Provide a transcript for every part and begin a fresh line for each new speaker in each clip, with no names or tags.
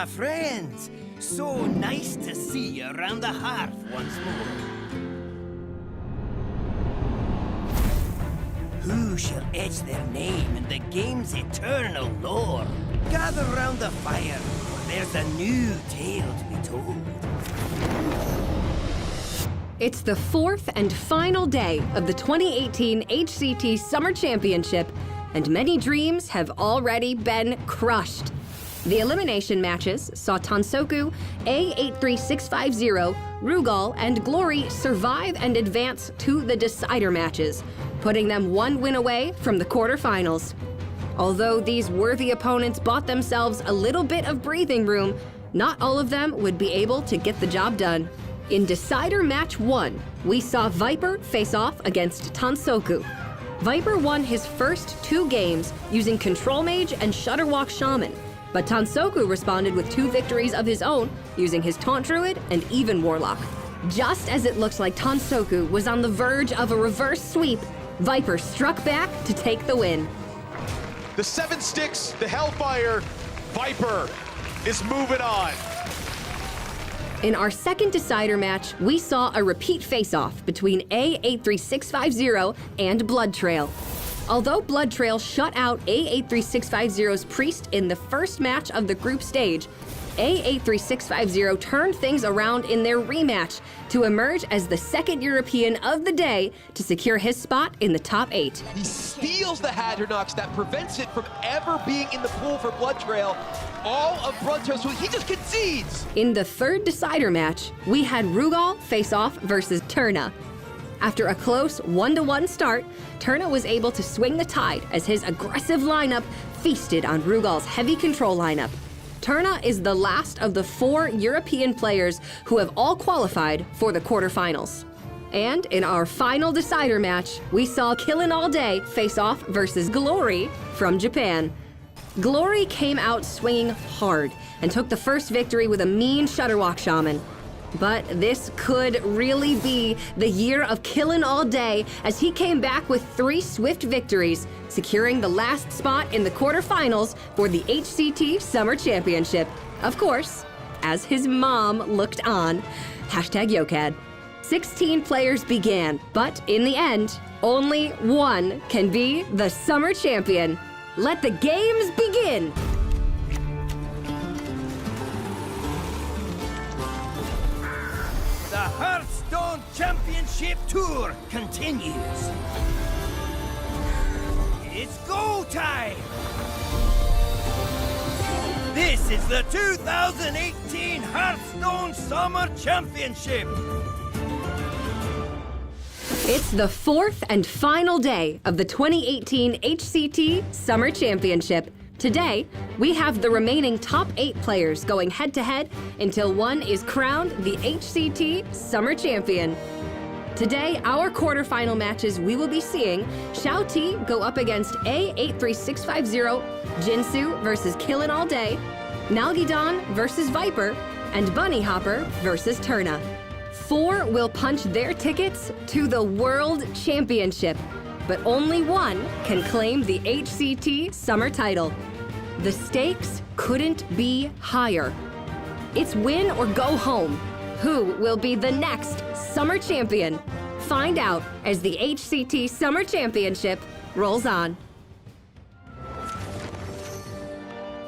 my friends. So nice to see you around the hearth once more. Who shall etch their name in the game's eternal lore? Gather round the fire, for there's a new tale to be told.
It's the fourth and final day of the 2018 HCT Summer Championship, and many dreams have already been crushed. The elimination matches saw Tansoku, A83650, Rugal, and Glory survive and advance to the decider matches, putting them one win away from the quarterfinals. Although these worthy opponents bought themselves a little bit of breathing room, not all of them would be able to get the job done. In Decider Match 1, we saw Viper face off against Tansoku. Viper won his first 2 games using Control Mage and Shutterwalk Shaman, but Tansoku responded with 2 victories of his own using his Taunt Druid and Even Warlock. Just as it looked like Tansoku was on the verge of a reverse sweep, Viper struck back to take the win.
The 7 sticks, the Hellfire, Viper is moving on.
In our second decider match, we saw a repeat face-off between A83650 and Blood Trail. Although Blood Trail shut out A83650's Priest in the first match of the group stage, A83650 turned things around in their rematch to emerge as the second European of the day to secure his spot in the top 8.
He steals the Hadronux that prevents it from ever being in the pool for Blood Trail. All of Blood Trail, so he just concedes.
In the third decider match, we had Rugal face off versus Turna. After a close 1-1 start, Turna was able to swing the tide as his aggressive lineup feasted on Rugal's heavy control lineup. Turna is the last of the 4 European players who have all qualified for the quarterfinals. And in our final decider match, we saw Killin' All Day face off versus Glory from Japan. Glory came out swinging hard and took the first victory with a mean Shutterwalk Shaman. But this could really be the year of Killin' All Day as he came back with 3 swift victories, securing the last spot in the quarterfinals for the HCT Summer Championship. Of course, as his mom looked on. #YoCad. 16 players began, but in the end, only one can be the Summer Champion. Let the games begin!
The Hearthstone Championship Tour continues. It's go time! This is the 2018 Hearthstone Summer Championship!
It's the fourth and final day of the 2018 HCT Summer Championship. Today, we have the remaining top 8 players going head-to-head until one is crowned the HCT Summer Champion. Today, our quarterfinal matches we will be seeing XiaoT go up against A83650, Jinsu versus Killin' All Day, Nalgidon versus Viper, and Bunny Hopper versus Turna. 4 will punch their tickets to the World Championship, but only one can claim the HCT Summer title. The stakes couldn't be higher. It's win or go home. Who will be the next Summer Champion? Find out as the HCT Summer Championship rolls on.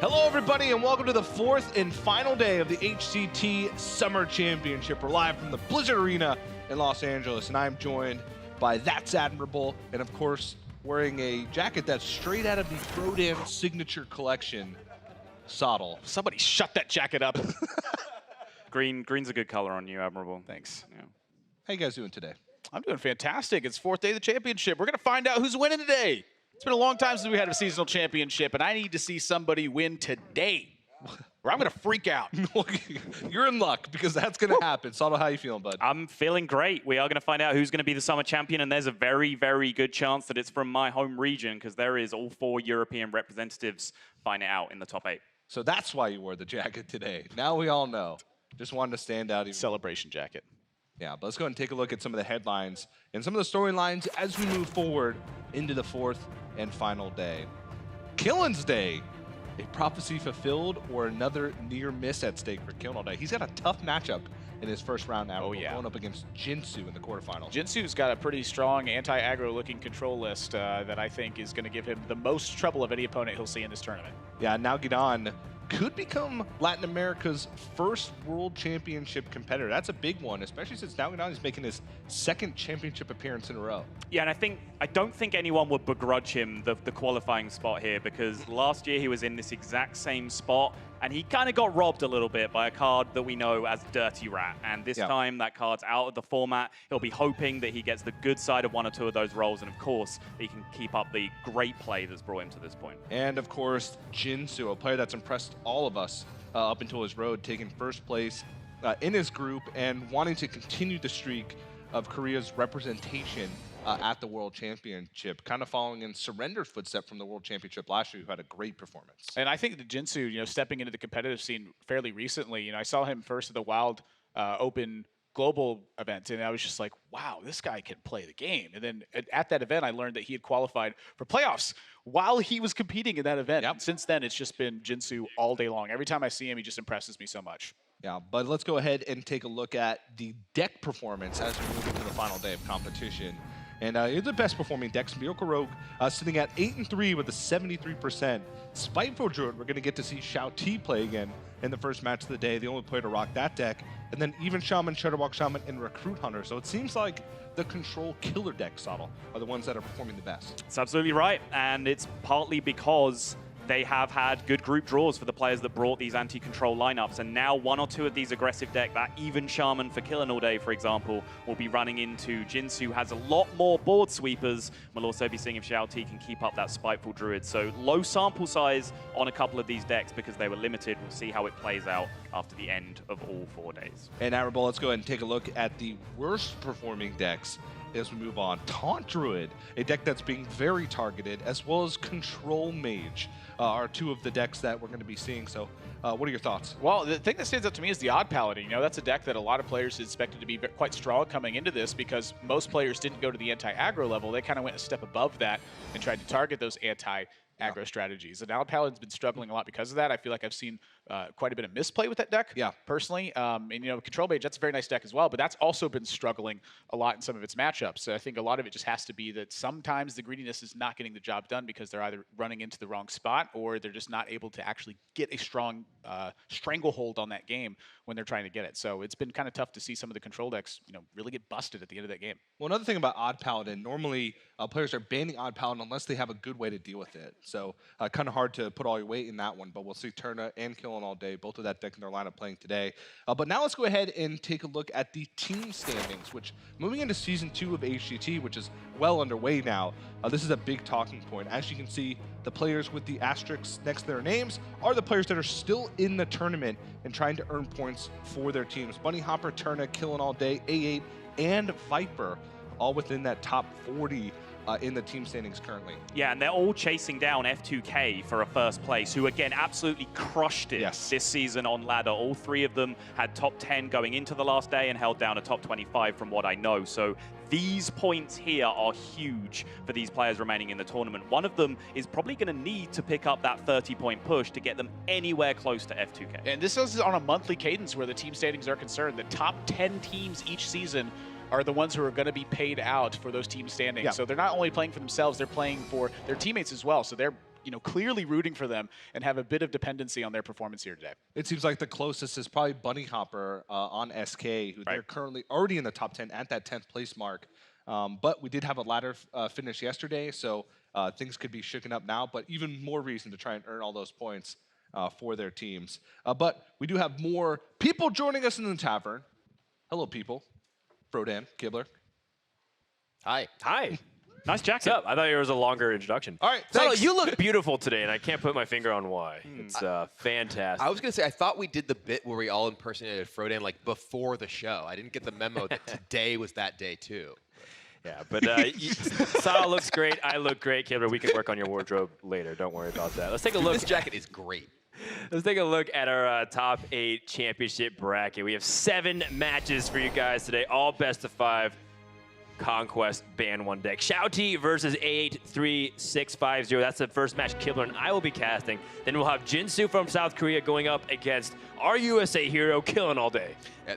Hello, everybody, and welcome to the 4th and final day of the HCT Summer Championship. We're live from the Blizzard Arena in Los Angeles, and I'm joined by That's Admirable, and of course, wearing a jacket that's straight out of the Frodan Signature Collection, Sottle.
Somebody shut that jacket up.
Green's a good color on you, Admirable.
Thanks.
Yeah.
How you guys doing today?
I'm doing fantastic. It's 4th day of the championship. We're going to find out who's winning today. It's been a long time since we had a seasonal championship, and I need to see somebody win today, or I'm going to freak out.
You're in luck, because that's going to happen. Sottle, how you feeling, bud?
I'm feeling great. We are going to find out who's going to be the summer champion, and there's a very, very good chance that it's from my home region, because there is all 4 European representatives fighting it out in the top 8.
So that's why you wore the jacket today. Now we all know. Just wanted to stand out. Even.
Celebration jacket.
Yeah, but let's go ahead and take a look at some of the headlines and some of the storylines as we move forward into the 4th and final day. Killin's Day a prophecy fulfilled or another near miss at stake for XiaoT? He's got a tough matchup in his first round now. Going up against Jinsu in the quarterfinals.
Jinsu's got a pretty strong anti-aggro looking control list that I think is going to give him the most trouble of any opponent he'll see in this tournament.
Yeah, now Gidan could become Latin America's first world championship competitor. That's a big one, especially since now Gidan is making his second championship appearance in a row.
Yeah, and I don't think anyone would begrudge him the qualifying spot here, because last year he was in this exact same spot and he kind of got robbed a little bit by a card that we know as Dirty Rat. And this time that card's out of the format. He'll be hoping that he gets the good side of one or two of those rolls, and of course he can keep up the great play that's brought him to this point.
And of course, Jinsu, a player that's impressed all of us up until his road, taking first place in his group and wanting to continue the streak of Korea's representation at the World Championship, kind of following in Surrender's footstep from the World Championship last year, who had a great performance.
And I think the Jinsu, stepping into the competitive scene fairly recently, I saw him first at the Wild Open Global event, and I was just like, wow, this guy can play the game. And then at that event, I learned that he had qualified for playoffs while he was competing in that event. And since then, it's just been Jinsu all day long. Every time I see him, he just impresses me so much.
Yeah, but let's go ahead and take a look at the deck performance as we move into the final day of competition. And it's the best performing decks. Miracle Rogue sitting at 8-3 with a 73%. Spiteful Druid, we're going to get to see XiaoT play again in the first match of the day, the only player to rock that deck. And then even Shaman, Shutterwalk Shaman, and Recruit Hunter. So it seems like the control killer deck, Sottle, are the ones that are performing the best.
It's absolutely right, and it's partly because they have had good group draws for the players that brought these anti-control lineups, and now one or two of these aggressive decks, that even Shaman for Killing All Day, for example, will be running into Jinsu, has a lot more board sweepers. We'll also be seeing if XiaoT can keep up that Spiteful Druid. So low sample size on a couple of these decks because they were limited. We'll see how it plays out after the end of all 4 days.
And Arable, let's go ahead and take a look at the worst performing decks as we move on. Taunt Druid, a deck that's being very targeted, as well as Control Mage are two of the decks that we're going to be seeing. So what are your thoughts?
Well, the thing that stands out to me is the Odd Paladin. That's a deck that a lot of players expected to be quite strong coming into this because most players didn't go to the anti-aggro level. They kind of went a step above that and tried to target those anti-aggro strategies. And Odd Paladin's been struggling a lot because of that. I feel like I've seen quite a bit of misplay with that deck, personally. And, Control Mage, that's a very nice deck as well, but that's also been struggling a lot in some of its matchups. So I think a lot of it just has to be that sometimes the greediness is not getting the job done because they're either running into the wrong spot or they're just not able to actually get a strong stranglehold on that game when they're trying to get it. So it's been kind of tough to see some of the control decks, really get busted at the end of that game.
Well, another thing about Odd Paladin, normally players are banning Odd Paladin unless they have a good way to deal with it. So kind of hard to put all your weight in that one, but we'll see Turna and Killing All Day, both of that deck in their lineup playing today. But now let's go ahead and take a look at the team standings, which moving into Season 2 of HCT, which is well underway now, this is a big talking point. As you can see, the players with the asterisks next to their names are the players that are still in the tournament and trying to earn points for their teams. Bunny Hopper, Turna, Killing All Day, A8, and Viper, all within that top 40 in the team standings currently.
Yeah, and they're all chasing down F2K for a first place, who again absolutely crushed it this season on ladder. All three of them had top 10 going into the last day and held down a top 25 from what I know. So these points here are huge for these players remaining in the tournament. One of them is probably going to need to pick up that 30-point push to get them anywhere close to F2K.
And this is on a monthly cadence where the team standings are concerned. The top 10 teams each season are the ones who are going to be paid out for those team standings. So they're not only playing for themselves, they're playing for their teammates as well. So they're clearly rooting for them and have a bit of dependency on their performance here today.
It seems like the closest is probably Bunny Hopper on SK, who they're currently already in the top 10 at that 10th place mark. But we did have a ladder finish yesterday, so things could be shooken up now, but even more reason to try and earn all those points for their teams. But we do have more people joining us in the tavern. Hello, people. Frodan, Kibler.
Hi.
Hi. Nice jacket.
What's up? I thought it was a longer introduction.
All right,
thanks. So, you look beautiful today, and I can't put my finger on why. It's fantastic.
I was going to say, I thought we did the bit where we all impersonated Frodan before the show. I didn't get the memo that today was that day, too.
Yeah, but Sal looks great. I look great. Kibler, we can work on your wardrobe later. Don't worry about that. Let's take a look.
This jacket is great.
Let's take a look at our top 8 championship bracket. We have 7 matches for you guys today, all best of 5. Conquest Band 1 deck. XiaoT versus A83650. That's the first match Kibler and I will be casting. Then we'll have Jinsu from South Korea going up against our USA hero, Killing All Day.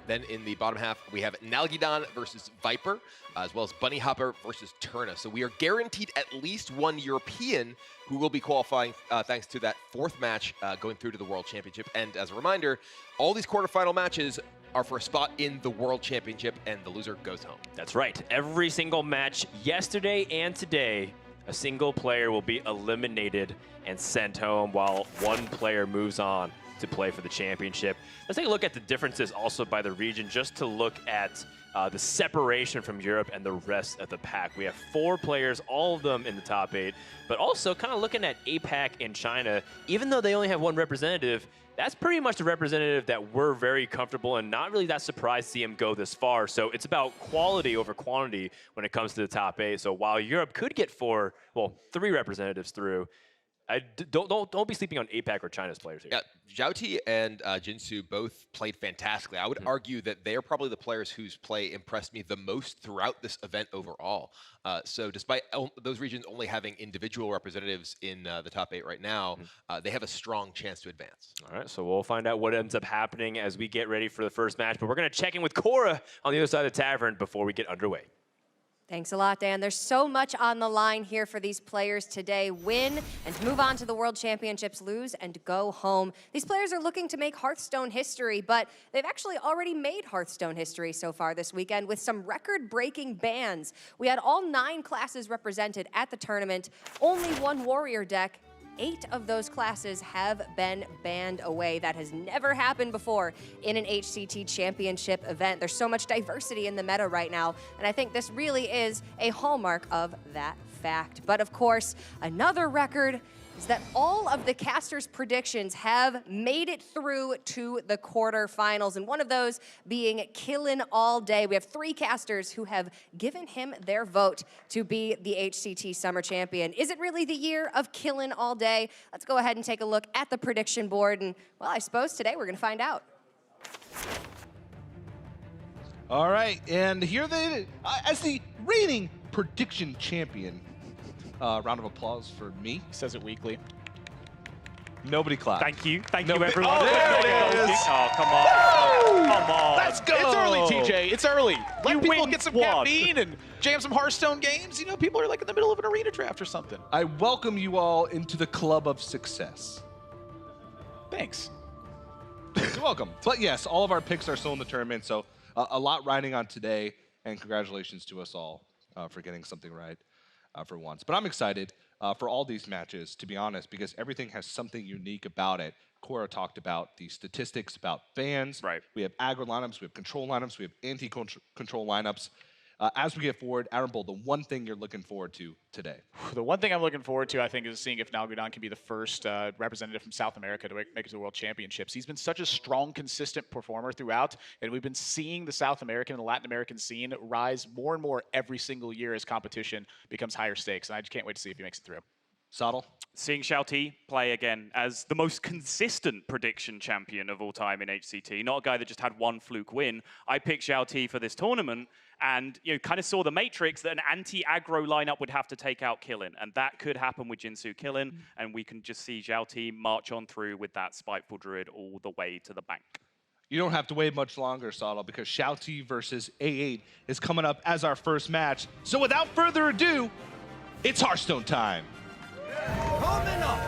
Then in the bottom half, we have Nalgidon versus Viper, as well as Bunny Hopper versus Turna. So we are guaranteed at least one European who will be qualifying thanks to that fourth match going through to the World Championship. And as a reminder, all these quarterfinal matches are for a spot in the World Championship, and the loser goes home.
That's right. Every single match yesterday and today, a single player will be eliminated and sent home while one player moves on to play for the championship. Let's take a look at the differences also by the region, just to look at the separation from Europe and the rest of the pack. We have 4 players, all of them in the top 8, but also kind of looking at APAC and China, even though they only have 1 representative, that's pretty much the representative that we're very comfortable and not really that surprised to see him go this far. So it's about quality over quantity when it comes to the top 8. So while Europe could get 3 representatives through, don't be sleeping on APAC or China's players here.
Yeah, XiaoT and Jinsu both played fantastically. I would argue that they are probably the players whose play impressed me the most throughout this event overall. So despite those regions only having individual representatives in the top 8 right now, they have a strong chance to advance.
All right, so we'll find out what ends up happening as we get ready for the first match. But we're going to check in with Cora on the other side of the tavern before we get underway.
Thanks a lot, Dan. There's so much on the line here for these players today. Win and move on to the World Championships, lose and go home. These players are looking to make Hearthstone history, but they've actually already made Hearthstone history so far this weekend with some record-breaking bans. We had all 9 classes represented at the tournament, only 1 warrior deck. 8 of those classes have been banned away. That has never happened before in an HCT championship event. There's so much diversity in the meta right now, and I think this really is a hallmark of that fact. But of course, another record is that all of the casters' predictions have made it through to the quarterfinals, and one of those being Killin' All Day. We have 3 casters who have given him their vote to be the HCT Summer Champion. Is it really the year of Killin' All Day? Let's go ahead and take a look at the prediction board, and well, I suppose today we're gonna find out.
All right, and here they, as the reigning prediction champion, round of applause for me.
He says it weekly.
Nobody clapped.
Thank you everyone.
Oh, there it is.
Oh, come on. Come on.
Let's go. It's early, TJ. It's early. Let
You
people
win
get some
one.
caffeine and jam some Hearthstone games. You know, people are like in the middle of an arena draft or something.
I welcome you all into the club of success.
Thanks.
You're welcome. But yes, all of our picks are still in the tournament, so a lot riding on today, and congratulations to us all for getting something right for once. But I'm excited for all these matches, to be honest, because everything has something unique about it. Cora talked about the statistics about bans.
Right.
We have aggro lineups, we have control lineups, we have anti-control lineups. As we get forward, Admirable, the one thing you're looking forward to today?
The one thing I'm looking forward to, I think, is seeing if Nalgidon can be the first representative from South America to make it to the World Championships. He's been such a strong, consistent performer throughout, and we've been seeing the South American and Latin American scene rise more and more every single year as competition becomes higher stakes, and I just can't wait to see if he makes it through.
Sottle?
Seeing XiaoT play again as the most consistent prediction champion of all time in HCT, not a guy that just had 1 fluke win. I picked XiaoT for this tournament, and kind of saw the matrix that an anti-aggro lineup would have to take out Killin, and that could happen with Jinsu Killin, and we can just see XiaoT march on through with that Spiteful Druid all the way to the bank.
You don't have to wait much longer, Sottle, because XiaoT versus A8 is coming up as our first match. So without further ado, it's Hearthstone time.
Coming up,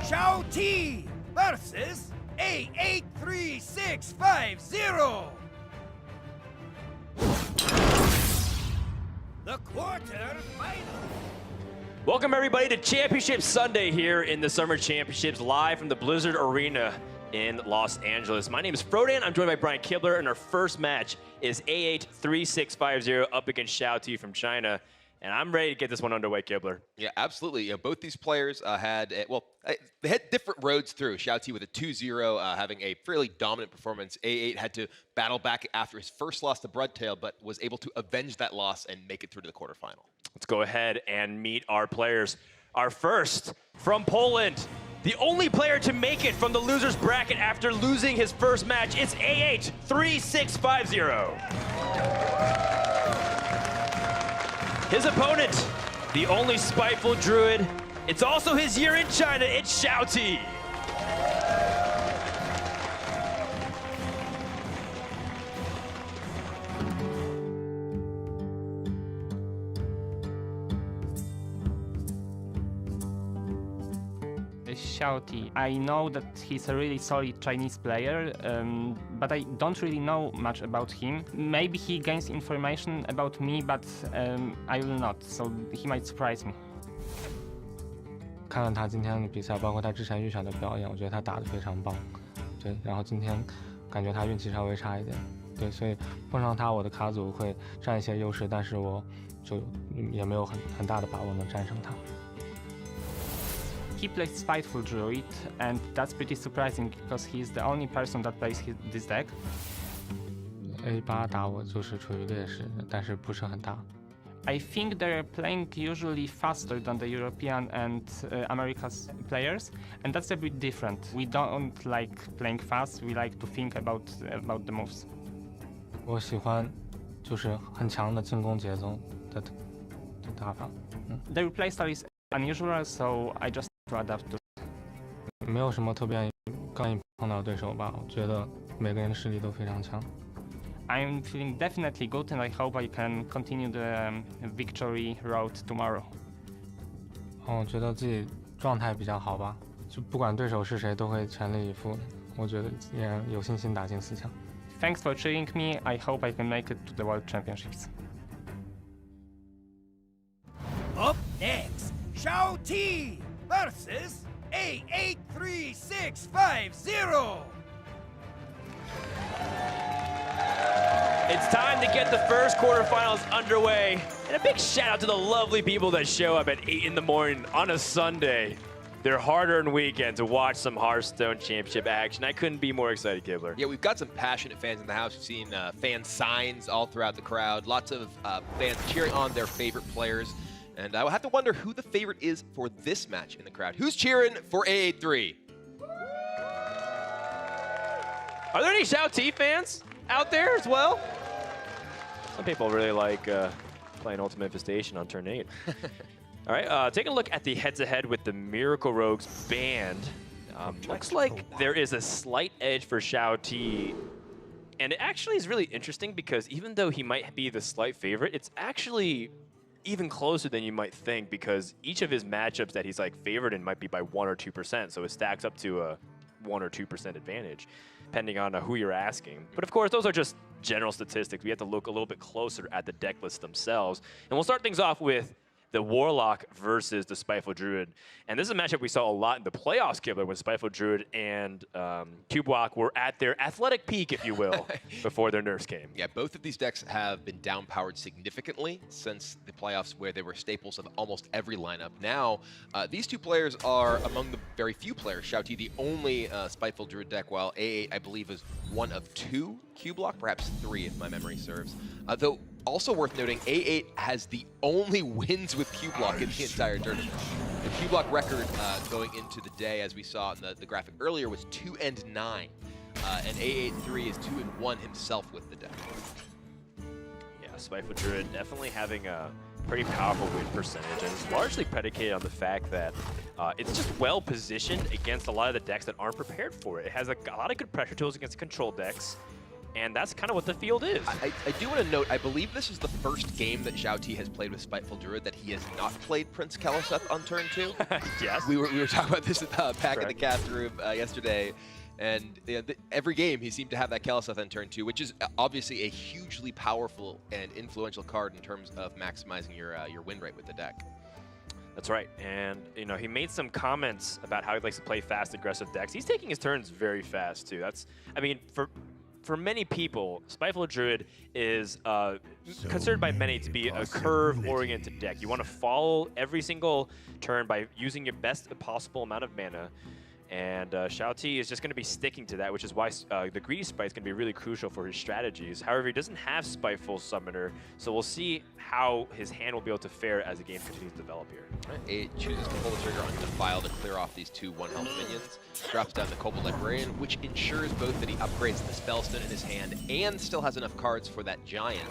XiaoT versus A83650. The quarter-final.
Welcome everybody to Championship Sunday here in the Summer Championships, live from the Blizzard Arena in Los Angeles. My name is Frodan. I'm joined by Brian Kibler, and our first match is A83650 up against XiaoT from China. And I'm ready to get this one underway, Kibler.
Yeah, absolutely. You know, both these players they had different roads through. XiaoT with a 2-0, having a fairly dominant performance. A8 had to battle back after his first loss to Broodtail, but was able to avenge that loss and make it through to the quarterfinal.
Let's go ahead and meet our players. Our first from Poland, the only player to make it from the loser's bracket after losing his first match, it's A83650. His opponent, the only spiteful druid. It's also his year in China. It's XiaoT.
XiaoT. I know that he's a really solid Chinese player, but I don't really know much about him. Maybe he gains information about me, but I will not, so he might surprise me.
看了他今天的比赛，包括他之前预选的表演，我觉得他打得非常棒。对，然后今天感觉他运气稍微差一点，对，所以碰上他，我的卡组会占一些优势，但是我就也没有很大的把握能战胜他。
He plays Spiteful Druid, and that's pretty surprising because he's the only person that plays this deck.
A8打我就是处于劣势，但是不是很大。
I think they're playing usually faster than the European and America's players, and that's a bit different. We don't like playing fast, we like to think about the moves.
我喜欢就是很强的进攻节奏的打法。
Their playstyle is unusual, so I just to adapt to.
没有什么特别刚一碰到对手吧，我觉得每个人的实力都非常强。
I'm feeling definitely good, and I hope I can continue the victory road tomorrow.
我觉得自己状态比较好吧，就不管对手是谁，都会全力以赴。我觉得也有信心打进4强。
Thanks for cheering me. I hope I can make it to the World Championships.
Up next, XiaoT versus A83650.
It's time to get the first quarterfinals underway. And a big shout out to the lovely people that show up at 8 in the morning on a Sunday. Their hard-earned weekend to watch some Hearthstone Championship action. I couldn't be more excited, Gibbler.
Yeah, we've got some passionate fans in the house. We've seen fan signs all throughout the crowd. Lots of fans cheering on their favorite players. And I will have to wonder who the favorite is for this match in the crowd. Who's cheering for A83?
Are there any XiaoT fans out there as well? Some people really like playing Ultimate Infestation on turn 8. All right, taking a look at the head-to-head with the Miracle Rogues band. Looks like there is a slight edge for XiaoT. And it actually is really interesting because even though he might be the slight favorite, it's actually even closer than you might think because each of his matchups that he's like favored in might be by 1 or 2%. So it stacks up to a 1 or 2% advantage, depending on who you're asking. But of course, those are just general statistics. We have to look a little bit closer at the deck lists themselves. And we'll start things off with the Warlock versus the Spiteful Druid. And this is a matchup we saw a lot in the playoffs, Gibbler, when Spiteful Druid and Cubewalk were at their athletic peak, if you will, before their nerfs came.
Yeah, both of these decks have been down-powered significantly since the playoffs where they were staples of almost every lineup. Now, these two players are among the very few players. XiaoT, the only Spiteful Druid deck, while A8, I believe, is one of 2 Cubewalk, perhaps 3 if my memory serves. Though, also worth noting, A8 has the only wins with Cubewalk in the entire tournament. The Cubewalk record going into the day, as we saw in the graphic earlier, was 2-9. And A83 is 2-1 himself with the deck.
Yeah, Spiteful Druid definitely having a pretty powerful win percentage, and it's largely predicated on the fact that it's just well positioned against a lot of the decks that aren't prepared for it. It has a lot of good pressure tools against control decks. And that's kind of what the field is.
I do want to note, I believe this is the first game that XiaoT has played with Spiteful Druid that he has not played Prince Keleseth on turn 2.
Yes.
We were talking about this back in the cast room yesterday. And every game he seemed to have that Keleseth on turn 2, which is obviously a hugely powerful and influential card in terms of maximizing your win rate with the deck.
That's right, and you know he made some comments about how he likes to play fast, aggressive decks. He's taking his turns very fast too. That's, I mean, for many people, Spiteful Druid is considered by many to be a curve-oriented deck. You want to follow every single turn by using your best possible amount of mana. And XiaoT is just going to be sticking to that, which is why the Greedy Spite is going to be really crucial for his strategies. However, he doesn't have Spiteful Summoner, so we'll see how his hand will be able to fare as the game continues to develop here.
It chooses to pull the trigger on Defile to clear off these 2 1-health minions. Drops down the Kobold Librarian, which ensures both that he upgrades the Spellstone in his hand and still has enough cards for that Giant.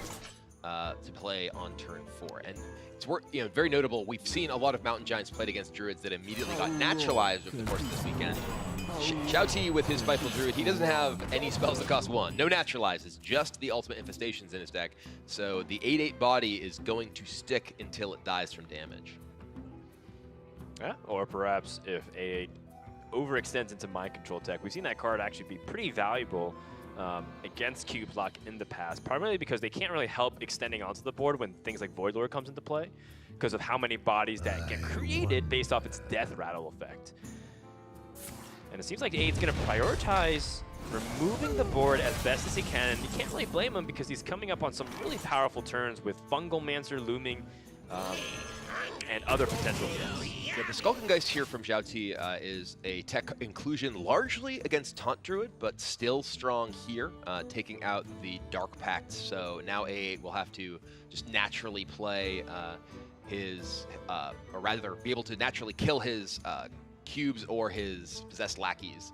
to play on turn 4. And it's very notable. We've seen a lot of Mountain Giants played against Druids that immediately got naturalized over the course of this weekend. XiaoT with his Spiteful Druid, he doesn't have any spells that cost 1. No naturalizes, just the ultimate infestations in his deck. So the 8/8 body is going to stick until it dies from damage.
Yeah, or perhaps if A8 overextends into Mind Control tech, we've seen that card actually be pretty valuable against Cube Block in the past, primarily because they can't really help extending onto the board when things like Void Lord comes into play, because of how many bodies that get created based off its Death Rattle effect. And it seems like A8's going to prioritize removing the board as best as he can, and you can't really blame him because he's coming up on some really powerful turns with Fungal Mancer looming and other potential threats.
Yeah, the Skulkengeist here from XiaoT is a tech inclusion largely against Taunt Druid, but still strong here, taking out the Dark Pact. So now A8 will have to just naturally play his, or rather be able to naturally kill his cubes or his possessed lackeys.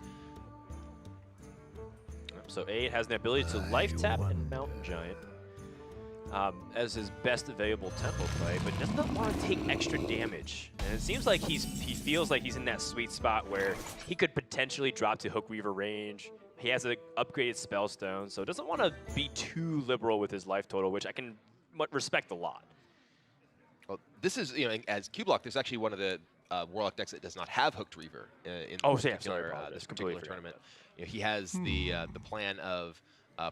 So A8 has the ability to life tap and Mountain Giant as his best available tempo play, but does not want to take extra damage. And it seems like he feels like he's in that sweet spot where he could potentially drop to Hook Reaver range. He has an upgraded Spellstone, so doesn't want to be too liberal with his life total, which I can respect a lot.
Well, this is, as Q-Block, there's actually one of the Warlock decks that does not have Hooked Reaver in this particular tournament. He has the plan of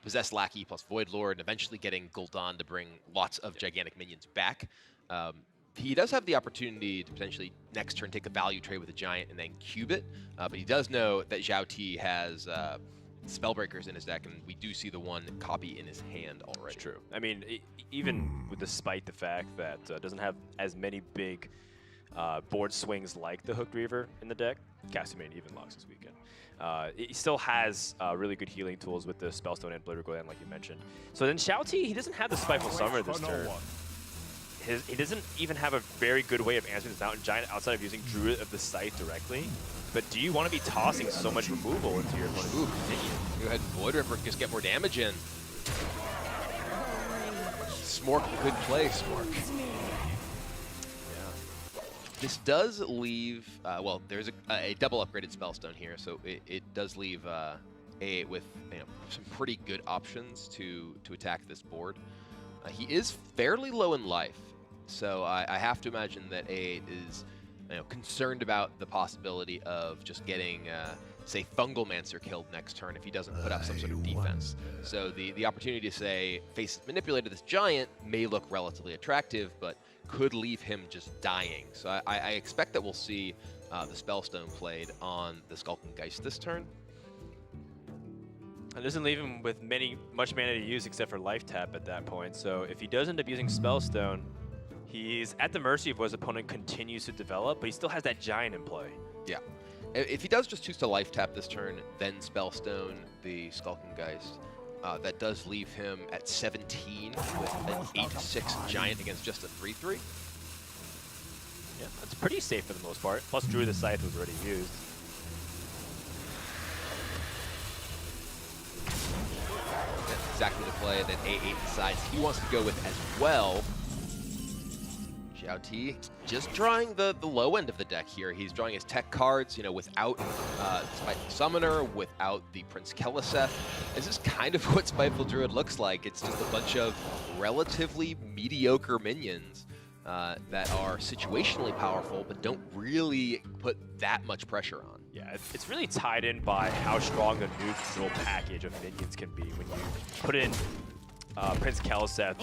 Possessed Lackey plus Void Lord, and eventually getting Gul'dan to bring lots of gigantic minions back. He does have the opportunity to potentially next turn take a value trade with a Giant and then cube it, but he does know that XiaoT has Spellbreakers in his deck, and we do see the one copy in his hand already.
It's true. I mean, even despite the fact that doesn't have as many big board swings like the Hooked Reaver in the deck, Castamania even locks this weekend. He still has really good healing tools with the Spellstone and Blitter Gland, like you mentioned. So then XiaoT, he doesn't have the Spiteful Summer this turn. He doesn't even have a very good way of answering this Mountain Giant outside of using Druid of the Scythe directly. But do you want to be tossing so much removal into your opponent's minion?
Go ahead and Void River, just get more damage in. Smork, good play, Smork. This does leave, well, there's a double upgraded Spellstone here, so it does leave A8 with some pretty good options to attack this board. He is fairly low in life, so I have to imagine that A8 is concerned about the possibility of just getting, say, Fungal Mancer killed next turn if he doesn't put up some sort of defense. So the opportunity to, say, face manipulated this Giant may look relatively attractive, but could leave him just dying. So I expect that we'll see the Spellstone played on the Skulkengeist this turn.
It doesn't leave him with much mana to use except for life tap at that point. So if he does end up using Spellstone, he's at the mercy of what his opponent continues to develop, but he still has that Giant in play. Yeah.
If he does just choose to life tap this turn, then Spellstone the Skulkengeist, that does leave him at 17 with an 8/6 Giant against just a 3/3.
Yeah, that's pretty safe for the most part. Plus, Druid the Scythe was already used.
That's exactly the play that A8 decides he wants to go with as well. XiaoT just drawing the low end of the deck here. He's drawing his tech cards, without Spiteful Summoner, without the Prince Keleseth. This is kind of what Spiteful Druid looks like. It's just a bunch of relatively mediocre minions that are situationally powerful, but don't really put that much pressure on.
Yeah, it's really tied in by how strong the neutral package of minions can be when you put in Prince Keleseth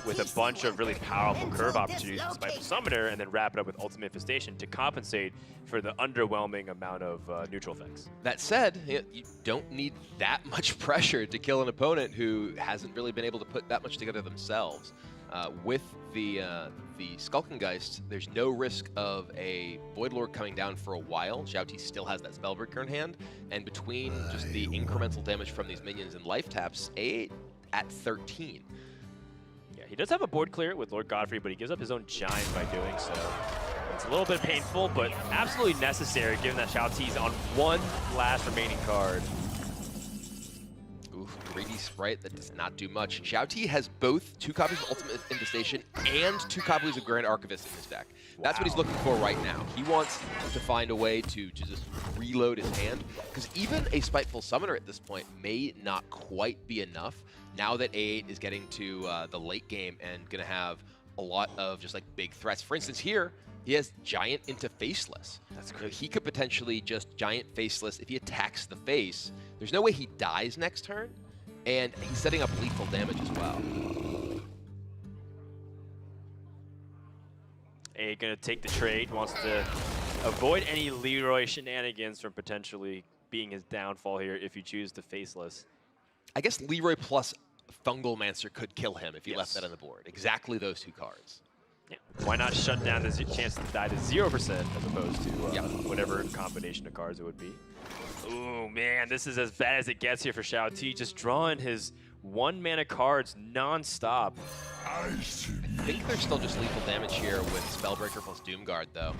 with a bunch of really powerful curve opportunities with Spiteful Summoner, and then wrap it up with Ultimate Infestation to compensate for the underwhelming amount of neutral effects.
That said, you don't need that much pressure to kill an opponent who hasn't really been able to put that much together themselves. With the Skulkengeist, there's no risk of a Void Lord coming down for a while. XiaoT still has that Spellbreaker in hand, and between just the incremental damage from these minions and life taps, A8 at 13.
Yeah, he does have a board clear with Lord Godfrey, but he gives up his own Giant by doing so. It's a little bit painful, but absolutely necessary given that XiaoT's on one last remaining card.
Oof, greedy sprite that does not do much. XiaoT has both 2 copies of Ultimate Infestation and 2 copies of Grand Archivist in his deck. That's what he's looking for right now. He wants to find a way to just reload his hand, because even a Spiteful Summoner at this point may not quite be enough now that A8 is getting to the late game and going to have a lot of just like big threats. For instance, here, he has Giant into Faceless. That's great. So he could potentially just Giant Faceless. If he attacks the face, there's no way he dies next turn, and he's setting up lethal damage as well.
A gonna take the trade, wants to avoid any Leroy shenanigans from potentially being his downfall here if you choose the Faceless.
I guess Leroy plus Fungal Mancer could kill him if he left that on the board. Exactly those 2 cards.
Yeah. Why not shut down the chance to die to 0% as opposed to whatever combination of cards it would be? Ooh, man, this is as bad as it gets here for XiaoT, just drawing his 1-mana cards non-stop.
I think there's still just lethal damage here with Spellbreaker plus Doomguard, though.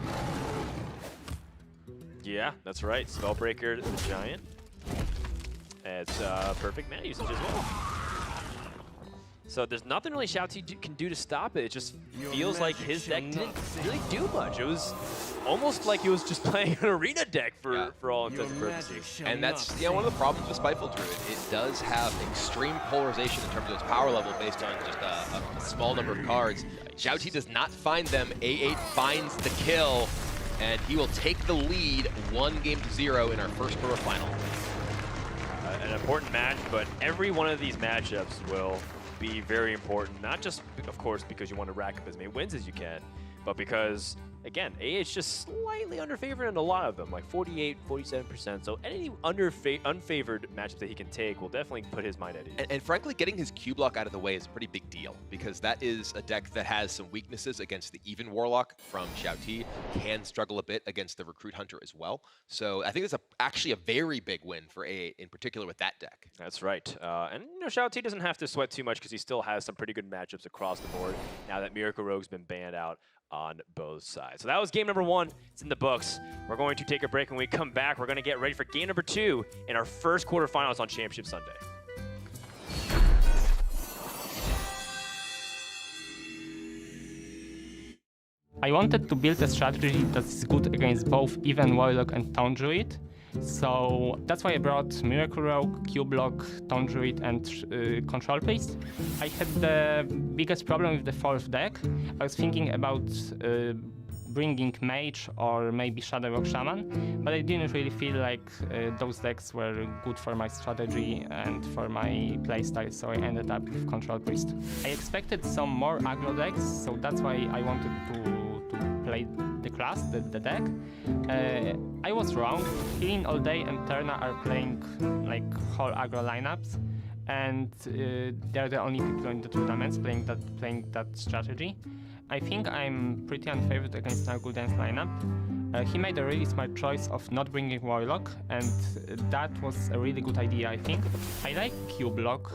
Yeah, that's right. Spellbreaker, the Giant. It's perfect mana usage as well. So there's nothing really XiaoT can do to stop it. It just feels like his deck didn't really do much. It was almost like he was just playing an arena deck for all intents and purposes.
And that's one of the problems with Spiteful Druid. It does have extreme polarization in terms of its power level based on just a small number of cards. XiaoT does not find them. A8 finds the kill, and he will take the lead 1-0 in our first quarterfinal.
An important match, but every one of these matchups will be very important, not just, of course, because you want to rack up as many wins as you can, but because, again, A8's just slightly underfavored in a lot of them, like 48, 47%. So any unfavored matchup that he can take will definitely put his mind at ease.
And frankly, getting his Q block out of the way is a pretty big deal, because that is a deck that has some weaknesses against the Even Warlock from XiaoT, can struggle a bit against the Recruit Hunter as well. So I think it's actually a very big win for A8, in particular with that deck.
That's right. And XiaoT doesn't have to sweat too much because he still has some pretty good matchups across the board now that Miracle Rogue's been banned out on both sides. So that was game number 1. It's in the books. We're going to take a break. When we come back, we're going to get ready for game number 2 in our first quarterfinals on Championship Sunday.
I wanted to build a strategy that's good against both Even Warlock and Town Druid. So that's why I brought Miracle Rogue, Q-Block, Town Druid, and Control Priest. I had the biggest problem with the 4th deck. I was thinking about bringing Mage or maybe Shadowrock Shaman, but I didn't really feel like those decks were good for my strategy and for my playstyle, so I ended up with Control Priest. I expected some more aggro decks, so that's why I wanted to play the class, the deck. I was wrong. Healing All Day and Terna are playing like whole aggro lineups, and they're the only people in the tournaments playing that strategy. I think I'm pretty unfavored against Nargulden's lineup. He made a really smart choice of not bringing Warlock, and that was a really good idea, I think. I like Q-Block.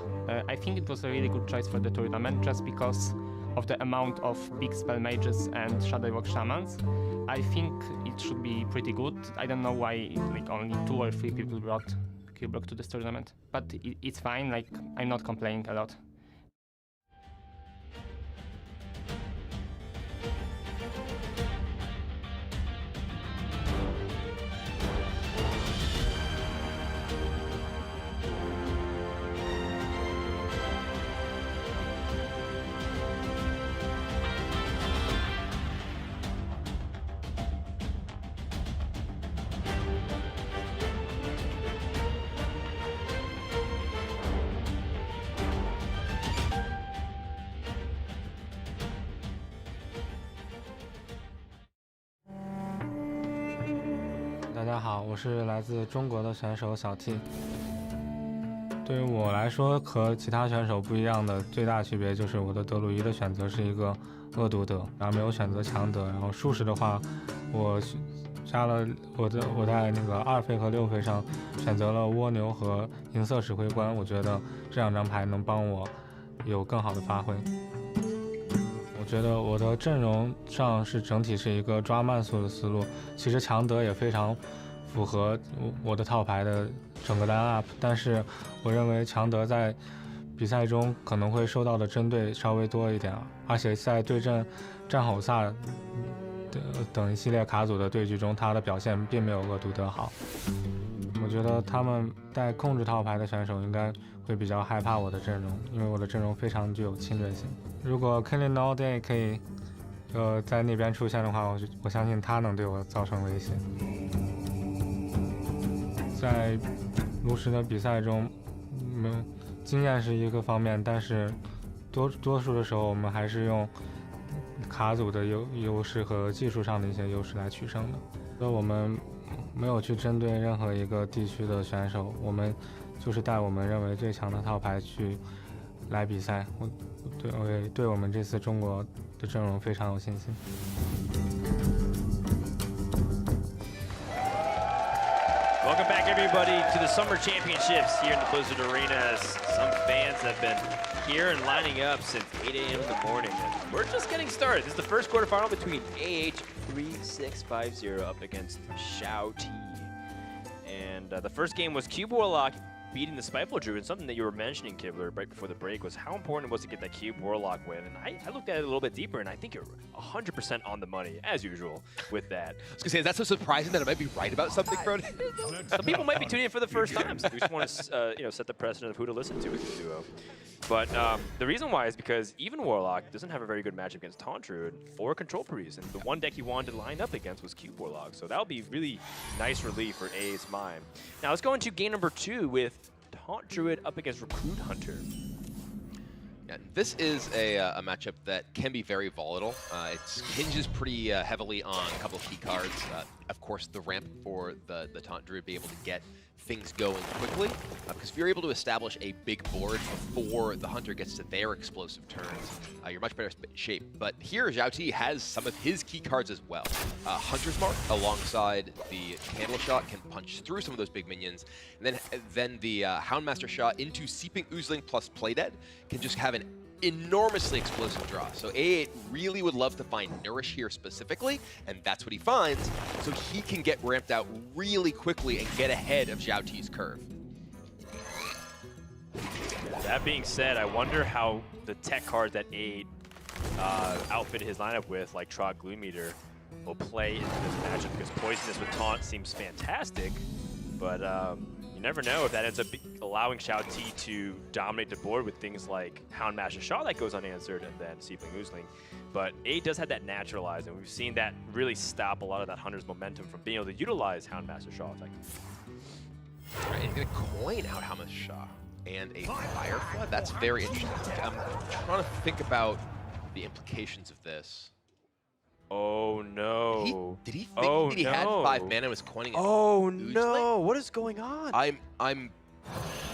I think it was a really good choice for the tournament just because of the amount of big spell mages and Shadowrock Shamans. I think it should be pretty good. I don't know why like only 2 or 3 people brought Q-Block to this tournament, but it's fine. Like, I'm not complaining a lot.
大家好，我是来自中国的选手小 T。对于我来说，和其他选手不一样的最大区别就是我的德鲁伊的选择是一个恶毒德，然后没有选择强德。然后术士的话，我加了我在那个2费和6费上选择了蜗牛和银色指挥官，我觉得这2张牌能帮我有更好的发挥。我觉得我的阵容上是整体是一个抓慢速的思路，其实强德也非常符合我的套牌的整个 line up， 但是我认为强德在比赛中可能会受到的针对稍微多一点，而且在对阵战吼萨等一系列卡组的对局中，他的表现并没有恶毒得好。我觉得他们带控制套牌的选手应该会比较害怕我的阵容，因为我的阵容非常具有侵略性。如果 Killing All Day 可以在那边出现的话，我相信他能对我造成威胁。在炉石的比赛中，经验是一个方面，但是多数的时候我们还是用卡组的优势和技术上的一些优势来取胜的。所以我们没有去针对任何一个地区的选手，我们就是带我们认为最强的套牌去来比赛。我对我们这次中国的阵容非常有信心。
Welcome back, everybody, to the Summer Championships here in the Blizzard Arena. Some fans have been here and lining up since 8 a.m. in the morning. And we're just getting started. This is the first quarterfinal between A83650 up against XiaoT. And the first game was Cube Warlock beating the Spiteful Druid. Something that you were mentioning, Kibler, right before the break was how important it was to get that Cube Warlock win. And I looked at it a little bit deeper, and I think you're 100% on the money, as usual, with that.
I was going to say, is that so surprising that I might be right about something, Brody?
Some people might be tuning in for the first time, so we just want to set the precedent of who to listen to with the duo. But the reason why is because even Warlock doesn't have a very good matchup against Taunt Druid or Control Priest, and the one deck he wanted to line up against was Cube Warlock, so that'll be really nice relief for A's mind. Now let's go into game number 2 with Taunt Druid up against Recruit Hunter.
Yeah, this is a matchup that can be very volatile. It hinges pretty heavily on a couple of key cards. Of course, the ramp for the Taunt Druid be able to get things going quickly, because if you're able to establish a big board before the Hunter gets to their explosive turns, you're much better shape. But here, XiaoT has some of his key cards as well. Hunter's Mark alongside the Candle Shot can punch through some of those big minions, and then the Houndmaster Shot into Seeping Oozling plus Playdead can just have an enormously explosive draw. So A8 really would love to find Nourish here specifically, and that's what he finds, so he can get ramped out really quickly and get ahead of XiaoT's curve.
That being said, I wonder how the tech card that A8 outfitted his lineup with, like Trog Gloommeter, will play into this matchup, because Poisonous with Taunt seems fantastic, but you never know if that ends up allowing XiaoT to dominate the board with things like Houndmaster Shot that goes unanswered and then Seeping Oozling. But A does have that naturalize, and we've seen that really stop a lot of that Hunter's momentum from being able to utilize Houndmaster Shot.
Right, and get a coin out Houndmaster Shot and a Fire Flood. That's very interesting. I'm trying to think about the implications of this.
Oh no!
Did he think that he had 5 mana and was coining it?
Oh no! What is going on?
I'm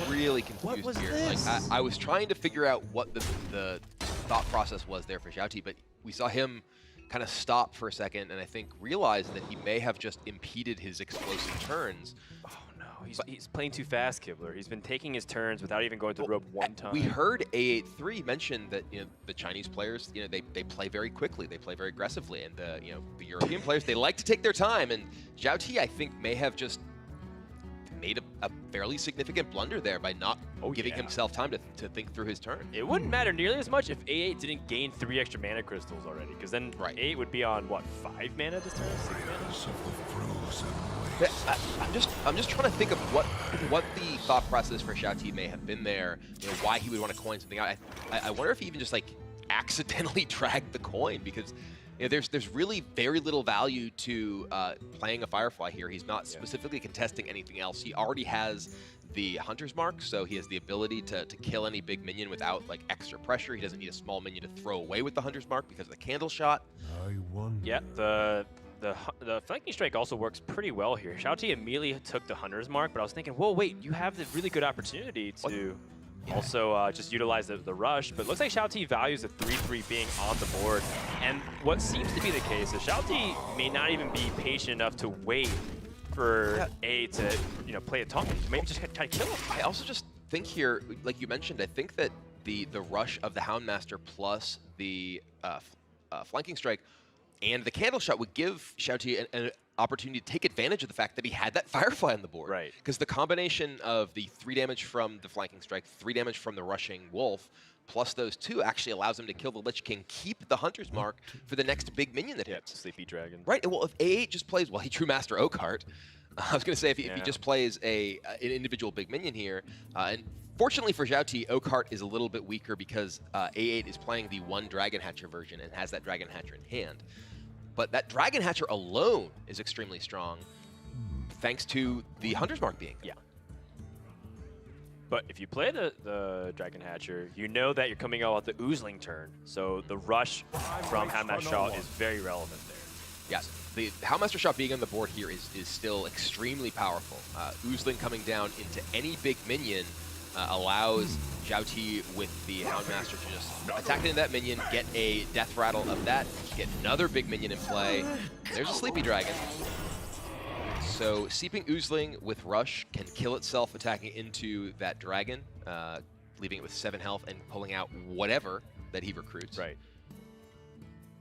really confused
what was
here.
this?
Like, I was trying to figure out what the thought process was there for XiaoT, but we saw him kind of stop for a second and I think realize that he may have just impeded his explosive turns.
Oh no! He's playing too fast, Kibler. He's been taking his turns without even going to the rope one time.
We heard A83 mention that the Chinese players, they play very quickly, they play very aggressively, and the European players, they like to take their time. And XiaoT, I think, may have just made a fairly significant blunder there by not giving himself time to think through his turn.
It wouldn't matter nearly as much if A8 didn't gain 3 extra mana crystals already, because then A8 would be on what, 5 mana this turn? 6 mana?
I'm just trying to think of what the thought process for XiaoT may have been there. Why he would want to coin something out. I wonder if he even just like accidentally dragged the coin, because there's really very little value to playing a Firefly here. He's not specifically contesting anything else. He already has the Hunter's Mark, so he has the ability to kill any big minion without like extra pressure. He doesn't need a small minion to throw away with the Hunter's Mark because of the Candle Shot.
Yeah, the Flanking Strike also works pretty well here. XiaoT immediately took the Hunter's Mark, but I was thinking, whoa, wait, you have the really good opportunity to also just utilize the rush, but it looks like XiaoT values the 3-3 being on the board. And what seems to be the case is XiaoT may not even be patient enough to wait for A to play a taunt. Maybe just try to kill him.
I also just think here, like you mentioned, I think that the rush of the Houndmaster plus the Flanking Strike, And the candle shot would give XiaoT an opportunity to take advantage of the fact that he had that Firefly on the board.
Right.
Because the combination of the 3 damage from the flanking strike, 3 damage from the rushing wolf, plus those 2 actually allows him to kill the Lich King, keep the Hunter's Mark for the next big minion that hits.
Sleepy Dragon.
Right, well, if A8 just plays, well, he True Master Oakheart. I was going to say, if he just plays an individual big minion here, and fortunately for XiaoT, Oakheart is a little bit weaker because A8 is playing the 1 Dragon Hatcher version and has that Dragon Hatcher in hand. But that Dragon Hatcher alone is extremely strong, thanks to the Hunter's Mark being good.
Yeah. But if you play the Dragon Hatcher, you know that you're coming out with the Oozling turn. So the rush from Hamad Shah is very relevant there.
Yes, the Houndmaster Shot being on the board here is still extremely powerful. Oozling coming down into any big minion allows XiaoT with the Houndmaster to just attack into that minion, get a death rattle of that, get another big minion in play. There's a Sleepy Dragon. So Seeping Oozling with Rush can kill itself attacking into that dragon, leaving it with 7 health and pulling out whatever that he recruits.
Right.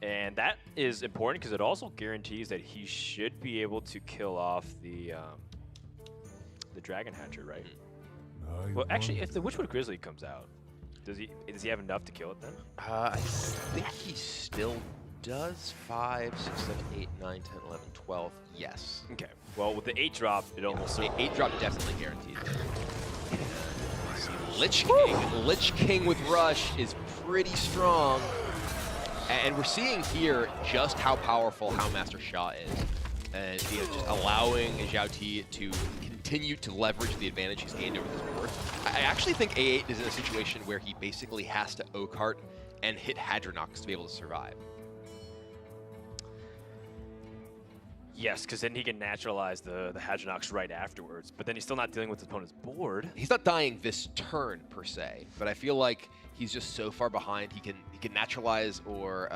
And that is important because it also guarantees that he should be able to kill off the Dragon Hatcher, right? Well, actually, if the Witchwood Grizzly comes out, does he have enough to kill it then?
I think he still does. 5, 6, 7, 8, 9, 10, 11, 12. Yes.
Okay. Well, with the 8 drop, it almost...
8 drop definitely guaranteed. See, Lich King. Lich King with Rush is pretty strong. And we're seeing here just how powerful Houndmaster Shah is. And just allowing XiaoT to continue to leverage the advantage he's gained over this board. I actually think A8 is in a situation where he basically has to Oakheart and hit Hadronox to be able to survive.
Yes, because then he can naturalize the Hadronox right afterwards, but then he's still not dealing with his opponent's board.
He's not dying this turn, per se, but I feel like he's just so far behind, he can naturalize or...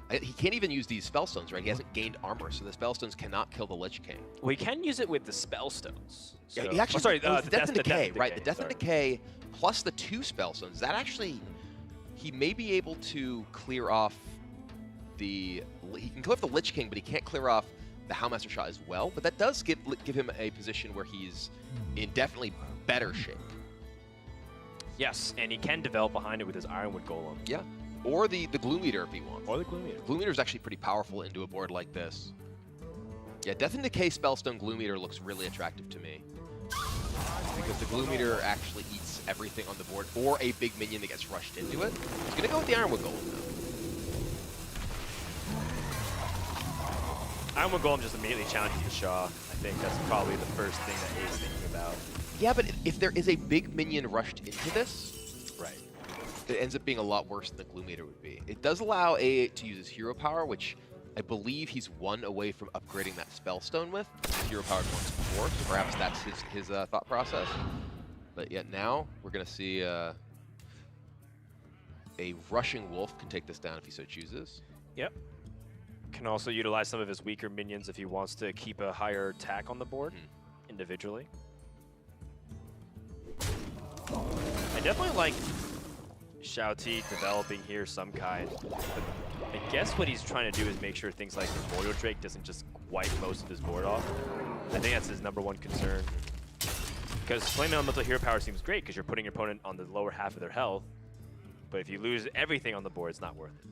he can't even use these Spellstones, right? He hasn't gained armor, so the Spellstones cannot kill the Lich King.
Well, he can use it with the Spellstones. So.
Yeah, he actually,
the
Death and Decay, right?
Decay,
The Death and Decay plus the 2 Spellstones, that actually... He may be able to clear off the... He can clear off the Lich King, but he can't clear off the Houndmaster Shot as well, but that does give him a position where he's in definitely better shape.
Yes, and he can develop behind it with his Ironwood Golem.
Yeah, or the Gloom Eater if he wants.
Or the Gloom Eater.
Gloom Eater is actually pretty powerful into a board like this. Yeah, Death and Decay Spellstone Gloom Eater looks really attractive to me. Because the Gloom Eater actually eats everything on the board, or a big minion that gets rushed into it. He's going to go with the Ironwood Golem though.
Ironwood Golem just immediately challenges the Shah. I think that's probably the first thing that he's thinking about.
Yeah, but if there is a big minion rushed into this,
right,
it ends up being a lot worse than the Gloom Eater would be. It does allow A8 to use his hero power, which I believe he's 1 away from upgrading that Spellstone with. He's hero powered once before, so perhaps that's his thought process. But yet now, we're going to see a rushing wolf can take this down if he so chooses.
Yep. Can also utilize some of his weaker minions if he wants to keep a higher attack on the board individually. I definitely like XiaoT developing here some kind. But I guess what he's trying to do is make sure things like the Memorial Drake doesn't just wipe most of his board off. I think that's his #1 concern. Because Flame Elemental hero power seems great because you're putting your opponent on the lower half of their health. But if you lose everything on the board, it's not worth it.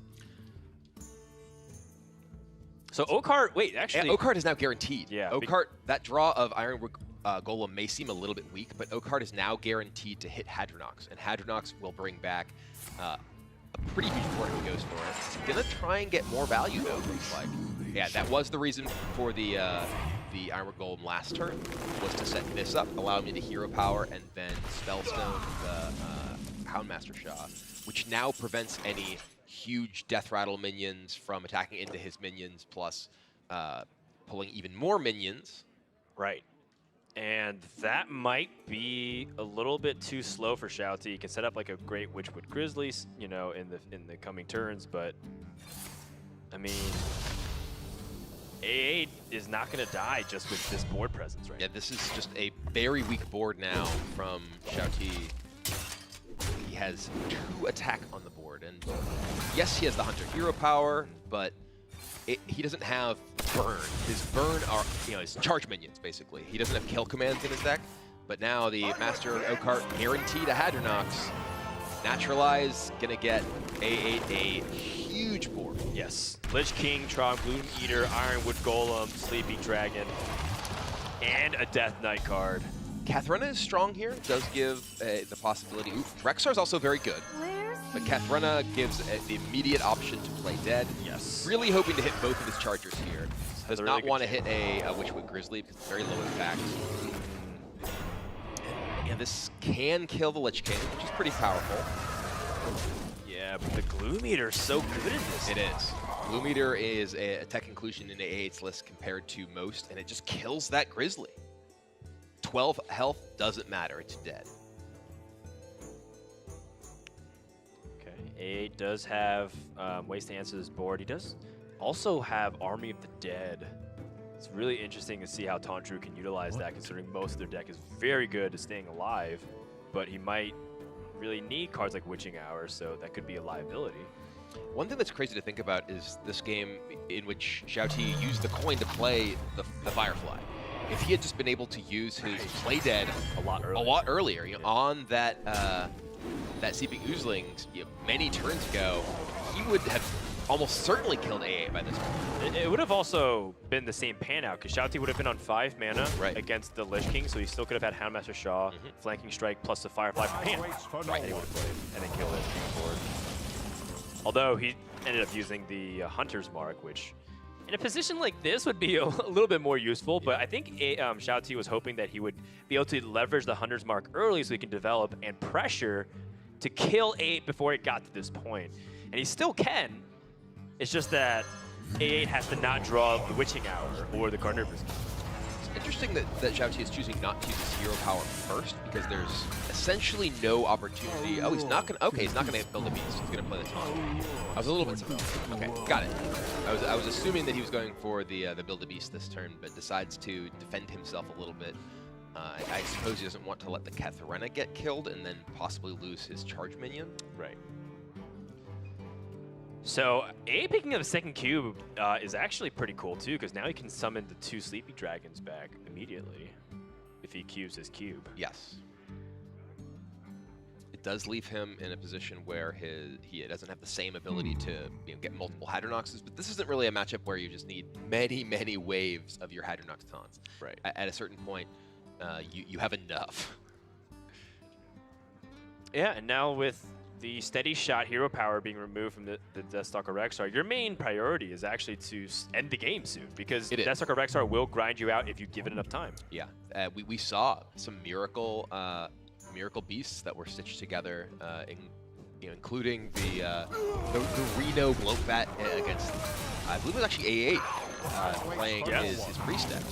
So Oakheart, wait, actually...
Yeah, Oakheart is now guaranteed.
Yeah.
Oakheart, that draw of Ironwood Golem may seem a little bit weak, but Oakheart is now guaranteed to hit Hadronox, and Hadronox will bring back a pretty huge board if he goes for it. He's going to try and get more value, though, it looks like. Yeah, that was the reason for the Ironwood Golem last turn, was to set this up, allow me to hero power, and then Spellstone the Houndmaster Shah, which now prevents any huge Death Rattle minions from attacking into his minions, plus pulling even more minions.
Right. And that might be a little bit too slow for XiaoT. He can set up like a great Witchwood Grizzly, you know, in the coming turns, but I mean, A8 is not going to die just with this board presence, right?
Yeah, this is just a very weak board now from XiaoT. He has 2 attack on the board, and yes, he has the Hunter hero power, but he doesn't have burn. His burn are, his charge minions, basically. He doesn't have kill commands in his deck, but now the Master Okart guaranteed a Hadronox. Naturalize, gonna get A8 a huge board.
Yes. Lich King, Tron, Gloom Eater, Ironwood Golem, Sleeping Dragon, and a Death Knight card.
Kathrena is strong here, does give the possibility. Ooh, Rexar's also very good, but Kathrena gives the immediate option to play dead.
Yes.
Really hoping to hit both of his chargers here. Does
a really
not
good
want to hit a Witchwood Grizzly because it's very low impact. And this can kill the Lich King, which is pretty powerful.
Yeah, but the Gloom Eater is so good in this.
It is. Gloom Eater is a tech inclusion in A8's list compared to most, and it just kills that Grizzly. 12 health doesn't matter, it's dead.
Okay, A8 does have ways to answer this board. He does also have Army of the Dead. It's really interesting to see how Tantru can utilize that, considering most of their deck is very good at staying alive, but he might really need cards like Witching Hour, so that could be a liability.
One thing that's crazy to think about is this game in which XiaoT used the coin to play the Firefly. If he had just been able to use his play dead
A lot
earlier, on that that Seeping Oozlings many turns ago, he would have almost certainly killed A8 by this point.
It would have also been the same pan out, because XiaoT would have been on 5 mana against the Lich King, so he still could have had Houndmaster Shaw, Flanking Strike, plus the Firefly from hand. And he would have played, and then killed it board. Although he ended up using the Hunter's Mark, which in a position like this would be a little bit more useful, but I think XiaoT was hoping that he would be able to leverage the Hunter's Mark early so he can develop and pressure to kill A8 before it got to this point. And he still can. It's just that A8 has to not draw the Witching Hour or the Carnivorous Key.
It's interesting that XiaoT is choosing not to use his hero power first, because there's essentially no opportunity. Oh, he's not gonna. Okay, he's not gonna build a beast. He's gonna play the taunt. I was a little bit surprised. Okay, got it. I was assuming that he was going for the build a beast this turn, but decides to defend himself a little bit. I suppose he doesn't want to let the Kathrena get killed and then possibly lose his charge minion.
Right. So A picking up a second cube is actually pretty cool too, because now he can summon the 2 Sleepy Dragons back immediately if he cubes his cube.
Yes. It does leave him in a position where he doesn't have the same ability to get multiple Hadronoxes, but this isn't really a matchup where you just need many waves of your Hadronox taunts.
Right.
At a certain point, you have enough.
Yeah, and now with the Steady Shot hero power being removed from the Deathstalker Rexar, your main priority is actually to end the game soon, because Deathstalker Rexar will grind you out if you give it enough time.
Yeah, we saw some miracle beasts that were stitched together, including the Reno Bloatbat against, I believe it was actually A8 playing his priest deck.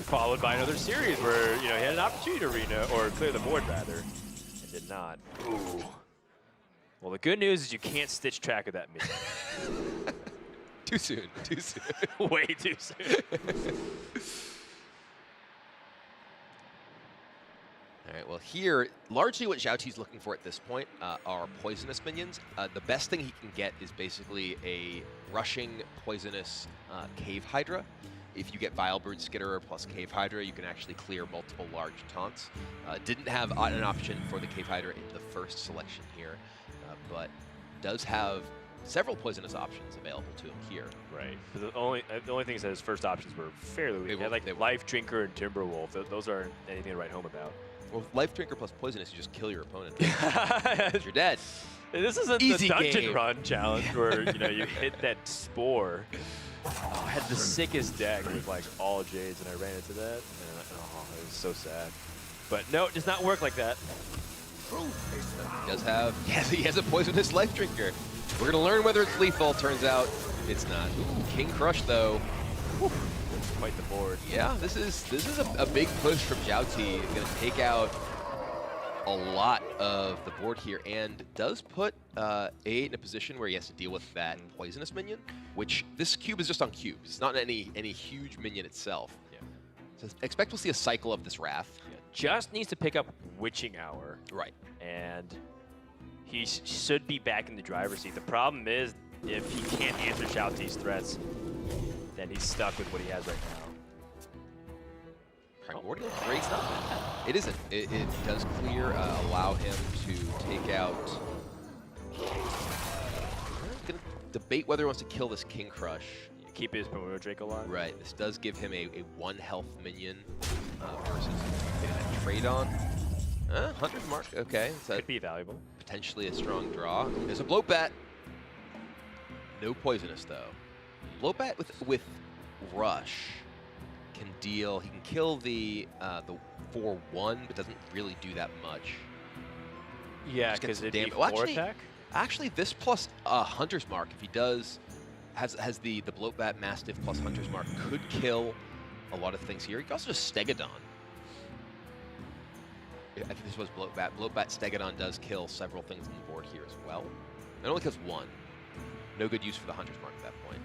Followed by another series where he had an opportunity to Reno, or clear the board rather. Did not. Ooh. Well, the good news is you can't stitch track of that minion.
Too soon. Too soon.
Way too soon.
All right, well here, largely what XiaoT's looking for at this point are poisonous minions. The best thing he can get is basically a rushing poisonous Cave Hydra. If you get Vilebird Skitterer plus Cave Hydra, you can actually clear multiple large taunts. Didn't have an option for the Cave Hydra in the first selection here, but does have several poisonous options available to him here.
Right. But the only thing is that his first options were fairly weak. He had like Life Drinker and Timberwolf. Those aren't anything to write home about.
Well, with Life Drinker plus poisonous, you just kill your opponent. You're dead.
This isn't the dungeon run challenge where you hit that spore. Oh, I had the sickest deck with like all Jades, and I ran into that, and it was so sad. But no, it does not work like that.
He does have, he has a poisonous Life Drinker. We're gonna learn whether it's lethal. Turns out it's not. Ooh, King Crush though. Whew.
Quite the board.
Yeah, this is a big push from XiaoT. Gonna take out a lot of the board here, and does put A8 in a position where he has to deal with that poisonous minion, which this cube is just on cubes. It's not any huge minion itself.
Yeah.
So expect we'll see a cycle of this Wrath.
Yeah. Just needs to pick up Witching Hour.
Right.
And he should be back in the driver's seat. The problem is if he can't answer XiaoT's threats, then he's stuck with what he has right now.
Primordial Drake's not bad. It isn't. It does clear, allow him to take out... I'm going to debate whether he wants to kill this King Crush.
Keep his Primordial Drake alive.
Right. This does give him a 1 health minion versus getting that trade on. 100 mark. Okay. So
could be valuable.
Potentially a strong draw. There's a Bloatbat. No poisonous though. Bloatbat with Rush can deal. He can kill the 4/1, but doesn't really do that much.
Yeah, because it'd be 4 attack.
Actually, this plus Hunter's Mark, if he does, has the Bloatbat Mastiff plus Hunter's Mark, could kill a lot of things here. He can also just Stegodon. I think this was Bloatbat. Bloatbat Stegodon does kill several things on the board here as well. It only kills 1. No good use for the Hunter's Mark at that point.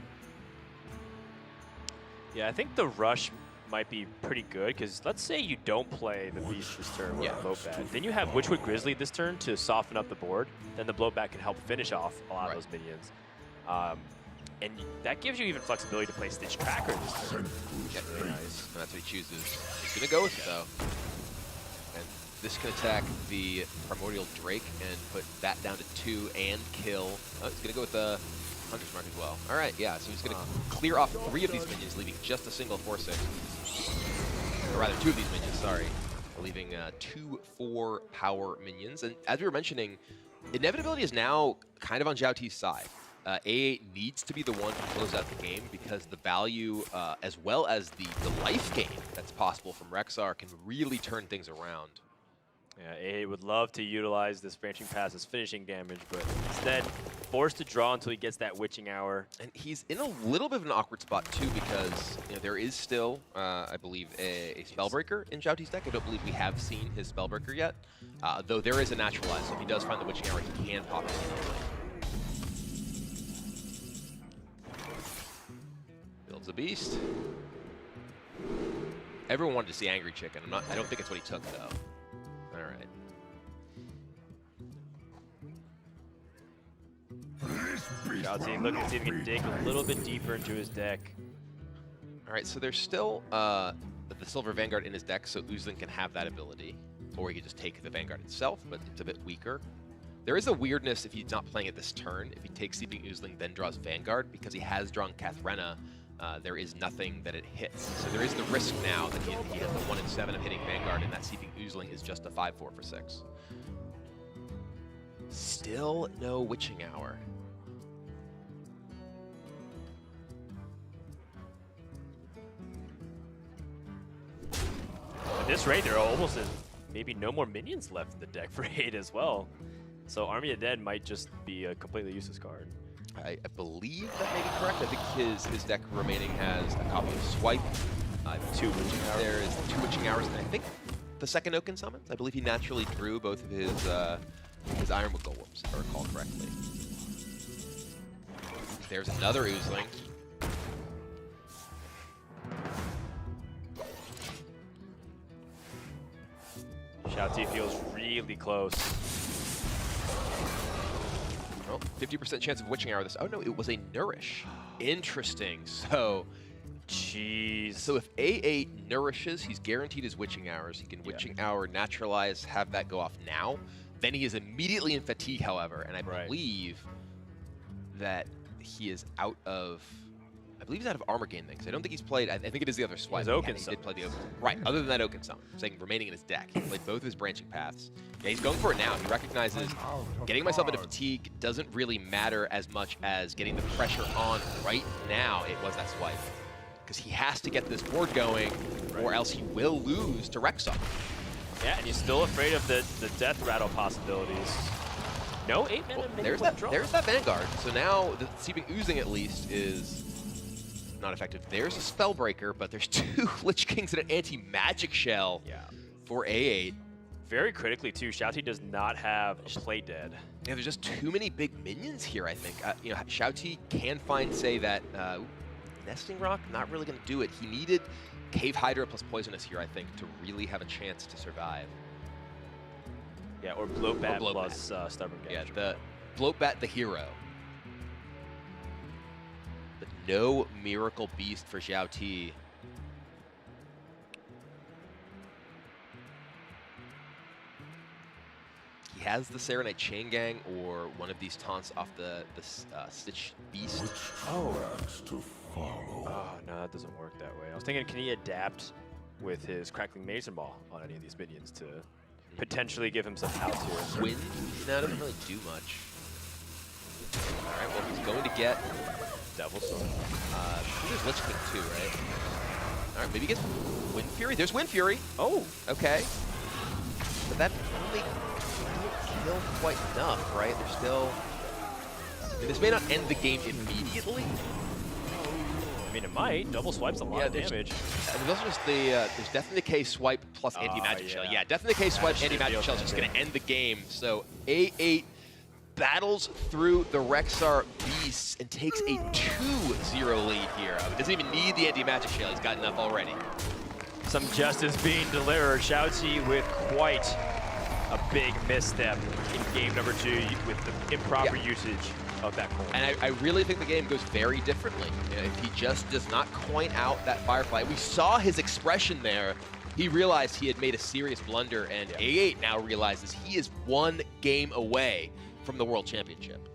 Yeah, I think the Rush might be pretty good, because let's say you don't play the Beast this turn with Bloatbat. Then you have Witchwood Grizzly this turn to soften up the board. Then the Bloatbat can help finish off a lot of those minions. And that gives you even flexibility to play Stitch Tracker this turn.
Yeah, very nice. And that's what he chooses. He's going to go with it, though. And this can attack the Primordial Drake and put that down to 2 and kill. Oh, he's going to go with the Hunter's Mark as well. All right, yeah, so he's going to clear off 3 of these minions, leaving just a single 4/6. Or rather, 2 of these minions, sorry. Leaving 2 4-power minions. And as we were mentioning, inevitability is now kind of on XiaoT's side. A8 needs to be the one to close out the game because the value, as well as the life gain that's possible from Rexar, can really turn things around.
Yeah, A8 would love to utilize this Branching Pass as finishing damage, but instead forced to draw until he gets that Witching Hour.
And he's in a little bit of an awkward spot too, because there is still, I believe, a Spellbreaker in XiaoT's deck. I don't believe we have seen his Spellbreaker yet, though there is a Naturalize, so if he does find the Witching Hour, he can pop it in. Builds a Beast. Everyone wanted to see Angry Chicken. I don't think it's what he took though. All right.
XiaoT looking to see if he can dig a little bit deeper into his deck.
All right, so there's still the Silver Vanguard in his deck, so Oozling can have that ability. Or he could just take the Vanguard itself, but it's a bit weaker. There is a weirdness if he's not playing it this turn. If he takes Seeping Oozling, then draws Vanguard, because he has drawn Kathrena, there is nothing that it hits. So there is the risk now that he has the 1 in 7 of hitting Vanguard, and that Seeping Oozling is just a 5/4 for 6. Still no Witching Hour.
At this rate, there are almost maybe no more minions left in the deck for 8 as well. So Army of Dead might just be a completely useless card.
I believe that may be correct. I think his deck remaining has a copy of Swipe, 2 Witching Hours. There is 2 Witching Hours, and I think the second Oaken summons. I believe he naturally drew both of his Ironwood Golems, if I recall correctly. There's another Oozling.
XiaoT feels really close.
Well, 50% chance of Witching Hour this. Oh no, it was a Nourish. Interesting. So,
jeez.
So if A8 nourishes, he's guaranteed his Witching Hours. He can Witching Hour, Naturalize, have that go off now. Then he is immediately in Fatigue, however, and I believe that he is out of... I believe he's out of Armor Gain then, because I don't think he's played... I think it is the other Swipe.
His Oaken
he did play the Oaken. Right, other than that Oaken Summon. I'm saying remaining in his deck. He played both of his Branching Paths. Yeah, he's going for it now. He recognizes getting myself into Fatigue doesn't really matter as much as getting the pressure on right now. It was that Swipe. Because he has to get this board going, or else he will lose to Rexar.
Yeah, and he's still afraid of the Death Rattle possibilities. No 8-mana
there's that Vanguard. So now the Seeping Oozing at least is not effective. There's a Spellbreaker, but there's 2 Lich Kings and an anti-magic shell for A8.
Very critically too, XiaoT does not have a Play Dead.
Yeah, there's just too many big minions here, I think. XiaoT can find, say, that Nesting Rock, not really going to do it. He needed Cave Hydra plus Poisonous here, I think, to really have a chance to survive.
Yeah, or Bloatbat plus Stubborn Gauge.
Yeah, the Bloatbat the hero. but no Miracle Beast for XiaoT. He has the Serenite Chain Gang or one of these taunts off the Stitch Beast.
Oh, no, that doesn't work that way. I was thinking, can he adapt with his Crackling Mason Ball on any of these minions to potentially give himself out to?
Wind? No, doesn't really do much. All right, well, he's going to get
Devil Sword.
there's Lich King too, right? All right, maybe he gets Wind Fury. There's Wind Fury.
Oh,
Okay. But that only doesn't kill quite enough, right? There's still... I mean, this may not end the game immediately.
I mean, it might. Double Swipe's a lot of damage.
There's also just the there's Death in Decay Swipe plus Anti-Magic Shell. Yeah, Death in Decay Swipe, Anti-Magic Shell is just going to end the game. So A8 battles through the Rexar Beasts and takes a 2-0 lead here. I mean, doesn't even need the Anti-Magic Shell. He's got enough already.
Some justice being delivered. XiaoT with quite a big misstep in game number 2 with the improper usage of that coin.
And I really think the game goes very differently. You know, if he just does not coin out that Firefly. We saw his expression there. He realized he had made a serious blunder, and A8 now realizes he is 1 game away from the World Championship.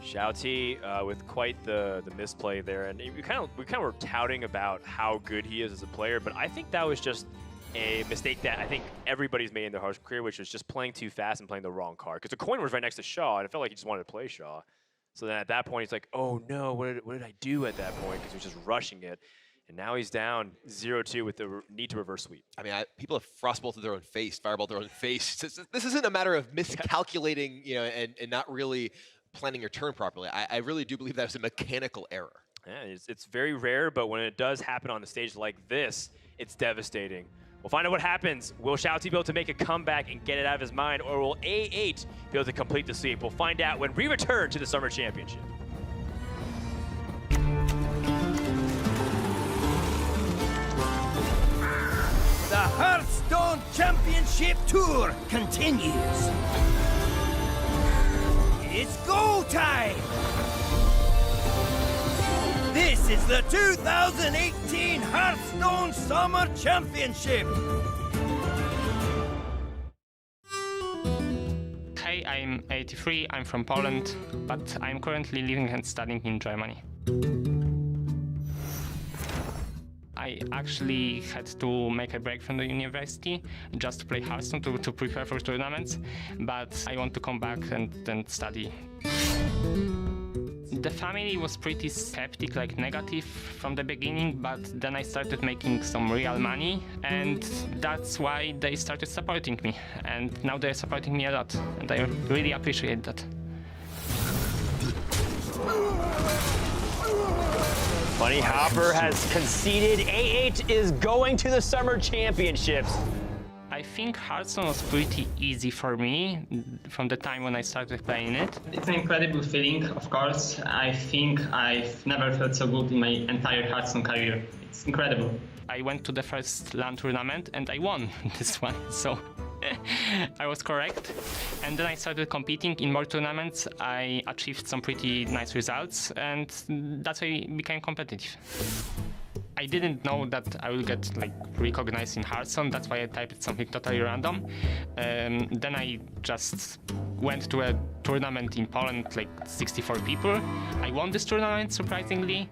XiaoT with quite the misplay there, and we kind of were touting about how good he is as a player, but I think that was just a mistake that I think everybody's made in their Hearthstone career, which was just playing too fast and playing the wrong card. Because the coin was right next to Xiao, and it felt like he just wanted to play Xiao. So then at that point, he's like, oh no, what did I do at that point? Because he was just rushing it. And now he's down 0-2 with the need to reverse sweep.
I mean, people have frostbolted their own face, fireballed their own face. This isn't a matter of miscalculating, you know, and not really planning your turn properly. I really do believe that was a mechanical error.
Yeah, it's very rare, but when it does happen on a stage like this, it's devastating. We'll find out what happens. Will XiaoT be able to make a comeback and get it out of his mind, or will A8 be able to complete the sweep? We'll find out when we return to the Summer Championship.
The Hearthstone Championship Tour continues. It's go time! This is the 2018 Hearthstone Summer Championship!
Hey, I'm 83, I'm from Poland, but I'm currently living and studying in Germany. I actually had to make a break from the university just to play Hearthstone to prepare for tournaments, but I want to come back and study. The family was pretty skeptic, like negative from the beginning, but then I started making some real money, and that's why they started supporting me. And now they're supporting me a lot, and I really appreciate that.
Bunny Hopper has conceded. A8 is going to the Summer Championships.
I think Hearthstone was pretty easy for me from the time when I started playing it. It's an incredible feeling, of course. I think I've never felt so good in my entire Hearthstone career. It's incredible. I went to the first LAN tournament and I won this one, so I was correct. And then I started competing in more tournaments. I achieved some pretty nice results, and that's why I became competitive. I didn't know that I will get recognized in Hearthstone. That's why I typed something totally random. Then I just went to a tournament in Poland, 64 people. I won this tournament surprisingly,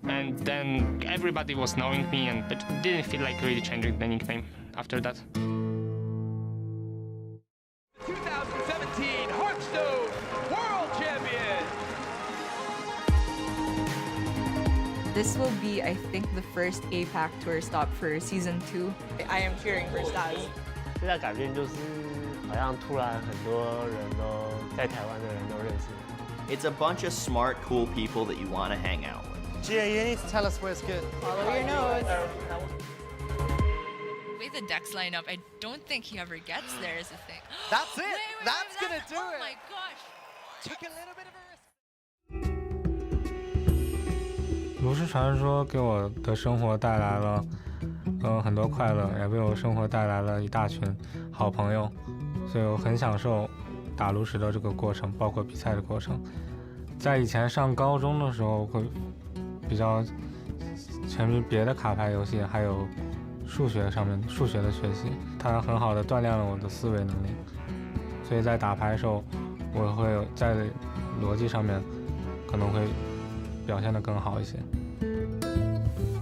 and then everybody was knowing me, and it didn't feel like really changing the nickname after that.
2017 Hearthstone World Champion!
This will be, I think, the first APAC tour stop for Season 2. I am cheering for Staz.
最大改变就是好像突然很多人都在台湾的人都认识你。
It's a bunch of smart, cool people that you want to hang out with.
Gia, you need to tell us where it's good.
Follow your nose.
The way the decks line up, I don't think he ever gets there is a thing.
That's it. That's gonna do it.
Oh my gosh.
Took a little bit of a risk.
炉石传说给我的生活带来了很多快乐，也为我生活带来了一大群好朋友，所以我很享受打炉石的这个过程，包括比赛的过程。在以前上高中的时候会比较沉迷别的卡牌游戏，还有数学的学习，它很好的锻炼了我的思维能力，所以在打牌的时候，我会在逻辑上面可能会表现得更好一些。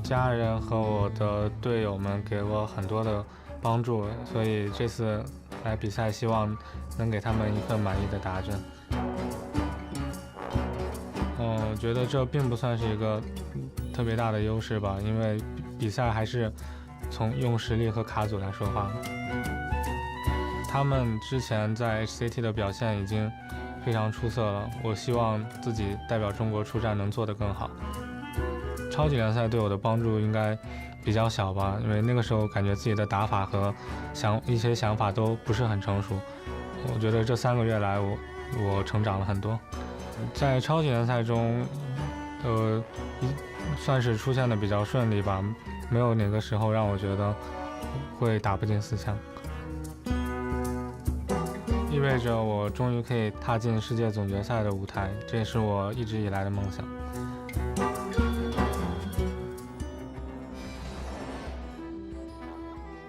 家人和我的队友们给我很多的帮助，所以这次来比赛希望能给他们一份满意的答卷。我觉得这并不算是一个特别大的优势吧，因为比赛还是用实力和卡组来说话。他们之前在 HCT 的表现已经非常出色了，我希望自己代表中国出战能做得更好。超级联赛对我的帮助应该比较小吧，因为那个时候感觉自己的打法和一些想法都不是很成熟。我觉得这3个月来我成长了很多。在超级联赛中，算是出现的比较顺利吧，没有哪个时候让我觉得会打不进4强。意味着我终于可以踏进世界总决赛的舞台，这也是我一直以来的梦想。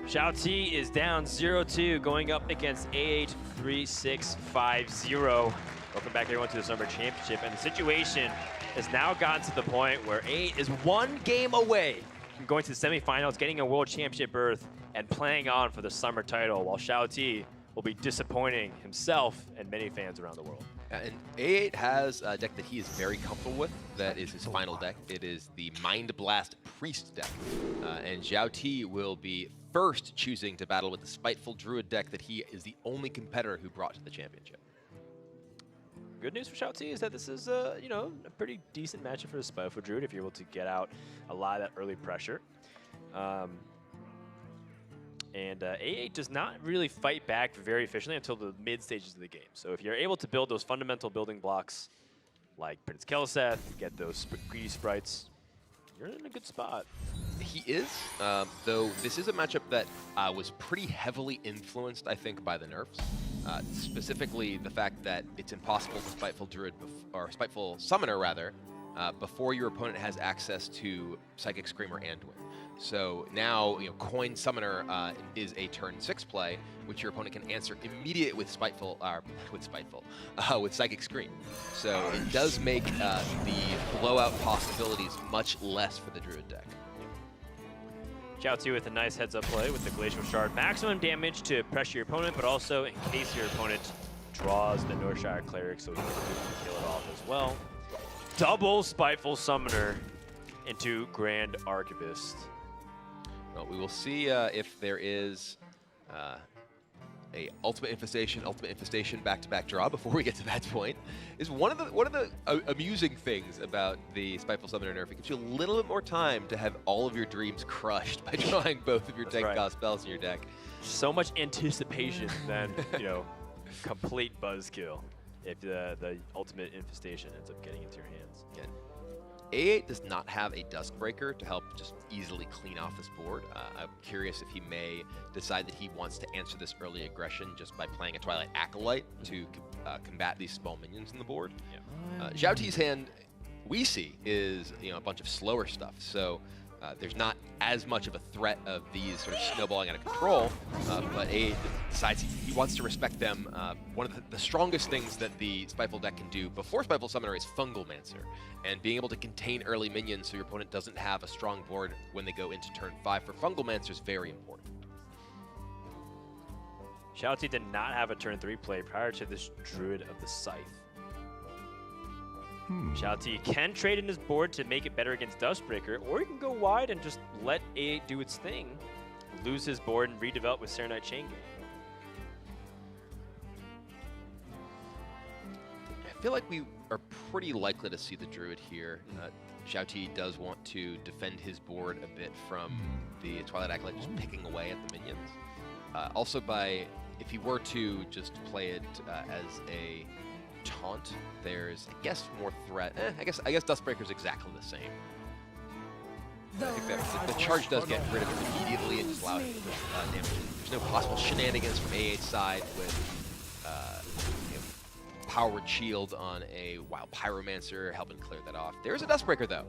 XiaoT is down 0-2 going up against A83650. Welcome back everyone to the Summer Championship, and the situation has now gotten to the point where A8 is 1 game away from going to the semifinals, getting a World Championship berth, and playing on for the summer title, while XiaoT will be disappointing himself and many fans around the world.
And A8 has a deck that he is very comfortable with. That is his final deck. It is the Mind Blast Priest deck. And XiaoT will be first choosing to battle with the Spiteful Druid deck that he is the only competitor who brought to the championship.
Good news for XiaoT is that this is a pretty decent matchup for the Spiteful Druid if you're able to get out a lot of that early pressure. A8 does not really fight back very efficiently until the mid stages of the game. So if you're able to build those fundamental building blocks like Prince Kel'Seth, get those greedy sprites, you're in a good spot.
He is, though this is a matchup that was pretty heavily influenced, I think, by the nerfs. Specifically the fact that it's impossible to Spiteful Druid, or Spiteful Summoner rather, before your opponent has access to Psychic Scream or Anduin. So now, Coin Summoner is a turn 6 play, which your opponent can answer immediate with with Psychic Scream. So it does make the blowout possibilities much less for the Druid deck.
XiaoT with a nice heads-up play with the Glacial Shard. Maximum damage to pressure your opponent, but also in case your opponent draws the Northshire Cleric, so you can kill it off as well. Double Spiteful Summoner into Grand Archivist.
Well, we will see if there is a Ultimate Infestation back-to-back draw before we get to that point. Is one of the amusing things about the Spiteful Summoner nerf. It gives you a little bit more time to have all of your dreams crushed by drawing both of your cost spells in your deck.
So much anticipation than complete buzzkill if the Ultimate Infestation ends up getting into your hands.
Yeah. A8 does not have a Duskbreaker to help just easily clean off this board. I'm curious if he may decide that he wants to answer this early aggression just by playing a Twilight Acolyte to combat these small minions in the board. Yeah. XiaoT's hand, we see, is a bunch of slower stuff, so there's not as much of a threat of these sort of snowballing out of control, but A8 decides he wants to respect them. One of the strongest things that the Spiteful deck can do before Spiteful Summoner is Fungal Mancer, and being able to contain early minions so your opponent doesn't have a strong board when they go into turn 5 for Fungal Mancer is very important.
XiaoT did not have a turn 3 play prior to this Druid of the Scythe. XiaoT can trade in his board to make it better against Duskbreaker, or he can go wide and just let A8 do its thing, lose his board, and redevelop with Serenite Chain Gang.
I feel like we are pretty likely to see the Druid here. XiaoT does want to defend his board a bit from the Twilight Acolyte just picking away at the minions. Also if he were to just play it as a taunt, there's, I guess, more threat. I guess Duskbreaker's exactly the same. I think that the charge does get rid of it immediately and just allow him to damage it. There's no possible shenanigans from A8's side with Powered Shield on a Wild Pyromancer, helping clear that off. There's a Dustbreaker, though.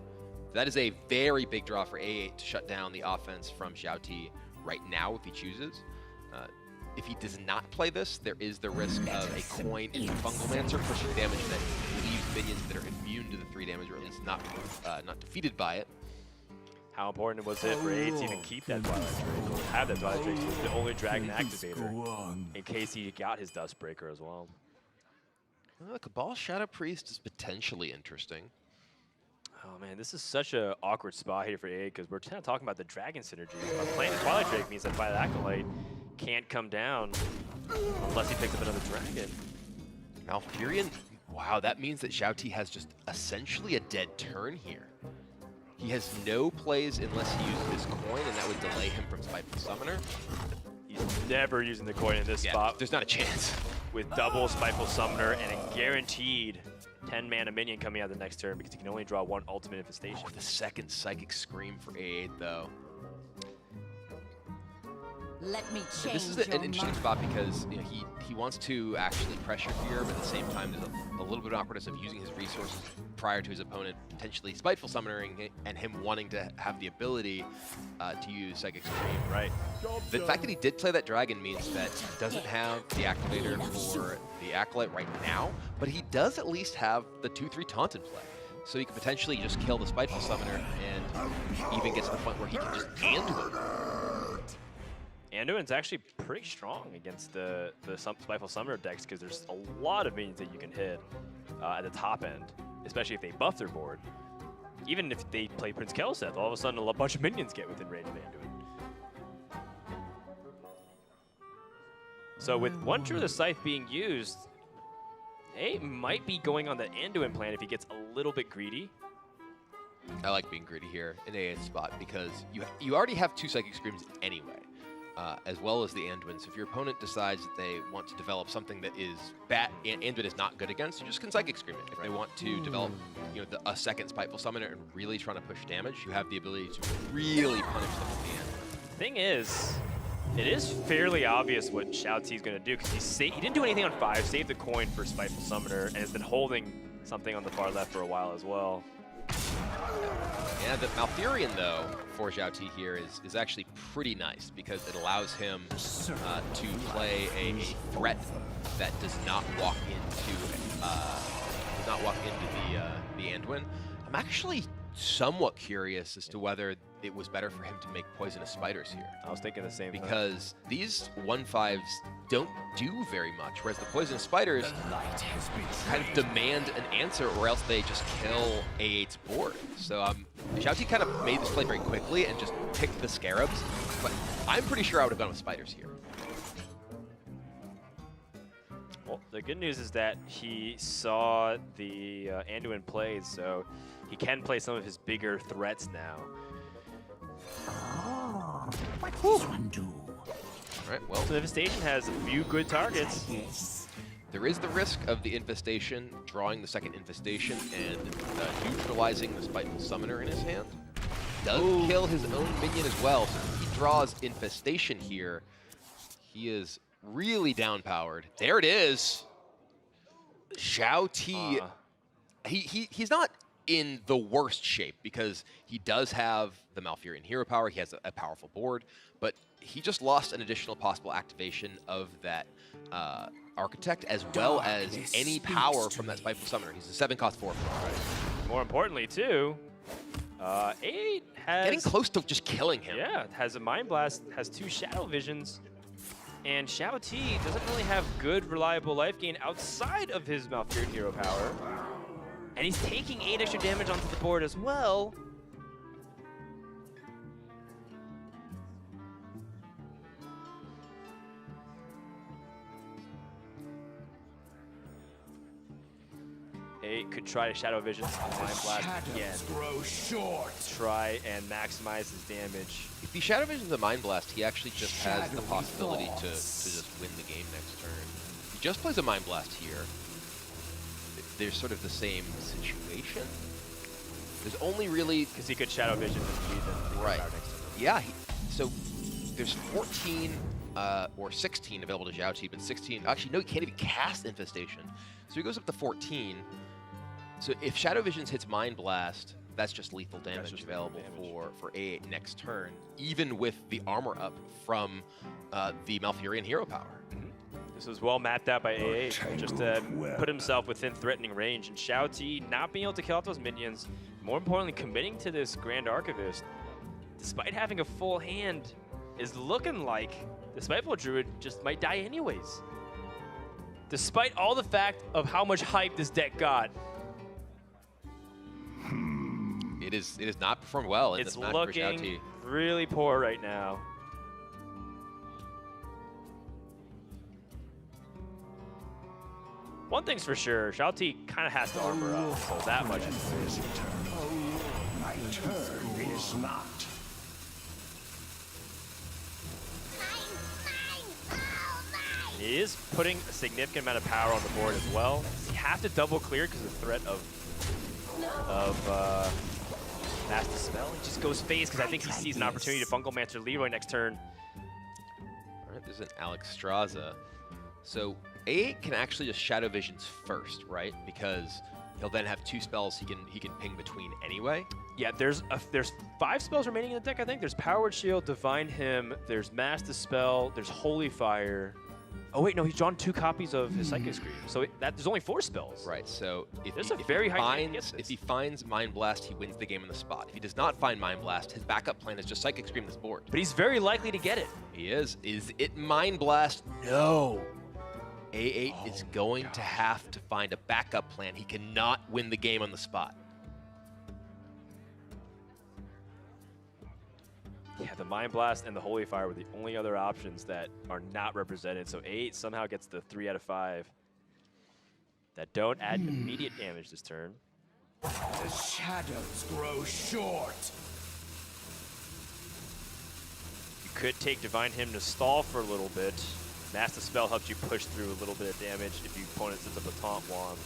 That is a very big draw for A8 to shut down the offense from XiaoT right now if he chooses. If he does not play this, there is the risk of a coin into Fungalmancer pushing damage that leaves minions that are immune to the 3 damage, or at least not defeated by it.
How important was it for A8 to even keep that Twilight Drake, or have that Twilight Drake as the only Dragon activator, in case he got his Dustbreaker as well?
Cabal Shadow Priest is potentially interesting.
Oh man, this is such an awkward spot here for A8 because we're kind of talking about the Dragon synergy. But playing the Twilight Drake means that Violet Acolyte can't come down unless he picks up another Dragon.
Malfurion, wow, that means that XiaoT has just essentially a dead turn here. He has no plays unless he uses his coin, and that would delay him from Spiteful Summoner.
He's never using the coin in this spot.
There's not a chance.
With double Spiteful Summoner and a guaranteed 10-mana minion coming out the next turn because he can only draw 1 Ultimate Infestation.
Oh, the second Psychic Scream for A8, though.
Let me change.
This is an interesting spot because he wants to actually pressure here, but at the same time there's a little bit of awkwardness of using his resources prior to his opponent potentially Spiteful Summoning and him wanting to have the ability to use Psychic Scream.
Right.
The fact that he did play that Dragon means that he doesn't have the activator for the Acolyte right now, but he does at least have the 2/3 Taunt in play. So he could potentially just kill the Spiteful Summoner and even get to the point where he can just Anduin.
Anduin's actually pretty strong against the Spiteful Summoner decks because there's a lot of minions that you can hit at the top end, especially if they buff their board. Even if they play Prince Kelseth, all of a sudden a bunch of minions get within range of Anduin. So with one True the Scythe being used, A might be going on the Anduin plan if he gets a little bit greedy.
I like being greedy here in A8's spot because you already have 2 Psychic Screams anyway. As well as the Anduin. So if your opponent decides that they want to develop something that is bad, Anduin is not good against, you just can Psychic Scream it. If they want to develop a second Spiteful Summoner and really trying to push damage, you have the ability to really punish them at the end.
Thing is, it is fairly obvious what XiaoT is going to do because he didn't do anything on 5, saved the coin for Spiteful Summoner, and has been holding something on the far left for a while as well.
Yeah, the Malfurion, though, for XiaoT here is actually pretty nice because it allows him to play a threat that does not walk into the Anduin. I'm actually somewhat curious as to whether it was better for him to make Poisonous Spiders here.
I was thinking the same thing.
Because these 1/5s don't do very much, whereas the Poisonous Spiders kind of demand an answer or else they just kill A8's board. So XiaoT kind of made this play very quickly and just picked the Scarabs, but I'm pretty sure I would have gone with Spiders here.
Well, the good news is that he saw the Anduin plays, so he can play some of his bigger threats now.
What does this one do?
All right, well.
So Infestation has a few good targets.
There is the risk of the Infestation drawing the second Infestation and neutralizing the Spiteful Summoner in his hand. Does kill his own minion as well, so if he draws Infestation here, he is really down-powered. There it is! XiaoT, he's not in the worst shape because he does have the Malfurion hero power, he has a powerful board, but he just lost an additional possible activation of that Architect as well as any power from that Spiteful Summoner. He's a 7-cost 4. Right?
More importantly, too, A8 has...
Getting close to just killing him.
Yeah, has a Mind Blast, has 2 Shadow Visions, and XiaoT doesn't really have good, reliable life gain outside of his Malfurion hero power. And he's taking 8 extra damage onto the board as well. A could try to Shadow Vision Mind Blast again. Try and maximize his damage.
If he Shadow Visions a Mind Blast, he actually just has the possibility to just win the game next turn. He just plays a Mind Blast here. They're sort of the same situation. There's only really...
Because he could Shadow Vision and lead them.
Right. Yeah, so there's 14 or 16 available to XiaoT, but 16, actually no, he can't even cast Infestation. So he goes up to 14. So if Shadow Visions hits Mind Blast, that's just lethal damage available for A8 next turn, even with the armor up from the Malfurion hero power.
This was well mapped out by A8, just to put himself within threatening range. And XiaoT not being able to kill off those minions, more importantly, committing to this Grand Archivist, despite having a full hand, is looking like the Spiteful Druid just might die anyways. Despite all the fact of how much hype this deck got.
It is not performed well in this match for XiaoT.
It's looking really poor right now. One thing's for sure, XiaoT kind of has to armor up, so that much is clear.
My turn is not.
He is putting a significant amount of power on the board as well. You have to double clear because of the threat of Mass Dispel. He just goes phase because I think he sees an opportunity to Fungal Mancer Leroy next turn.
All right, there's an Alex Straza. So A8 can actually just Shadow Visions first, right? Because he'll then have 2 spells he can ping between anyway.
Yeah, there's 5 spells remaining in the deck, I think. There's Power Word Shield, Divine Hymn, there's Mass Dispel, there's Holy Fire. Oh wait, no, he's drawn 2 copies of his Psychic Scream. So there's only 4 spells.
Right, so if he finds Mind Blast, he wins the game on the spot. If he does not find Mind Blast, his backup plan is just Psychic Scream this board.
But he's very likely to get it.
He is. Is it Mind Blast? No. A8 is going to have to find a backup plan. He cannot win the game on the spot.
Yeah, the Mind Blast and the Holy Fire were the only other options that are not represented. So A8 somehow gets the 3 out of 5 that don't add immediate damage this turn.
The shadows grow short.
You could take Divine Hymn to stall for a little bit. Mass Dispel helps you push through a little bit of damage if your opponent sets up a taunt wand.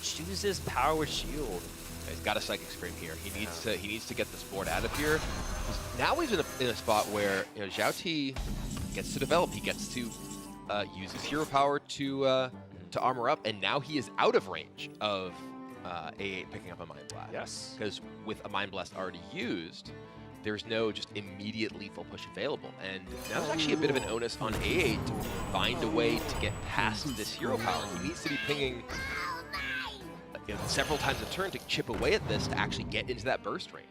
Chooses Power with Shield.
He's got a Psychic Scream here. He needs to get this board out of here. Now he's in a spot where XiaoT gets to develop. He gets to use his hero power to armor up, and now he is out of range of A8 picking up a Mind Blast.
Yes.
Because with a Mind Blast already used, there's no just immediate lethal push available. And now there's actually a bit of an onus on A8 to find a way to get past this hero power. He needs to be pinging several times a turn to chip away at this to actually get into that burst range.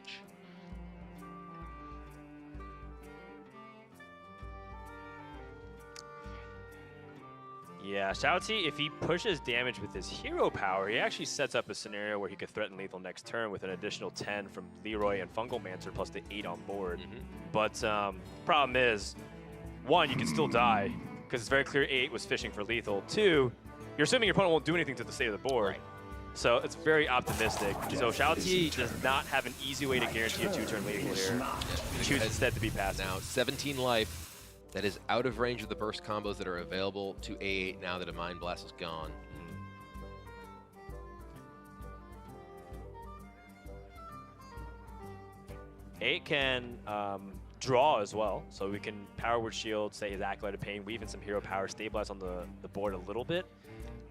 Yeah, XiaoT, if he pushes damage with his hero power, he actually sets up a scenario where he could threaten lethal next turn with an additional 10 from Leroy and Fungal Mancer plus the 8 on board. But problem is, 1, you can still die because it's very clear A8 was fishing for lethal. 2, you're assuming your opponent won't do anything to the state of the board. Right. So it's very optimistic. So XiaoT does not have an easy way to guarantee a 2-turn lethal here. Choose instead to be passive.
Now 17 life. That is out of range of the burst combos that are available to A8 now that a Mind Blast is gone.
A8 can draw as well, so we can Power Word Shield, say his Acolyte of Pain, weave in some hero power, stabilize on the board a little bit.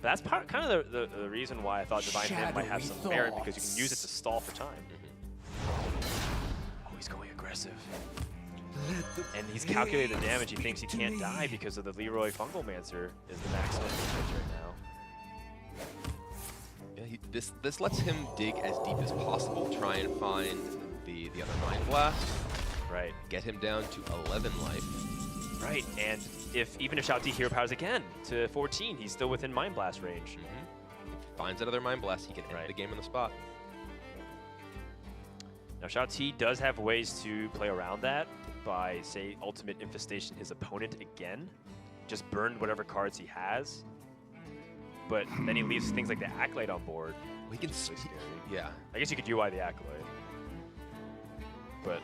But that's kind of the reason why I thought Divine Hymn might have some merit, because you can use it to stall for time. Oh, he's going aggressive. And he's calculated the damage. He thinks he can't die because of the Leroy Fungal Mancer is the maximum damage right
now. Yeah, this lets him dig as deep as possible, try and find the other Mind Blast.
Right.
Get him down to 11 life.
Right, and even if XiaoT hero powers again to 14, he's still within Mind Blast range.
If he finds another Mind Blast, he can end the game on the spot.
Now XiaoT does have ways to play around that by, say, Ultimate Infestation his opponent again. Just burn whatever cards he has. But then he leaves things like the Acolyte on board.
We can
yeah. I guess you could UI the Acolyte. But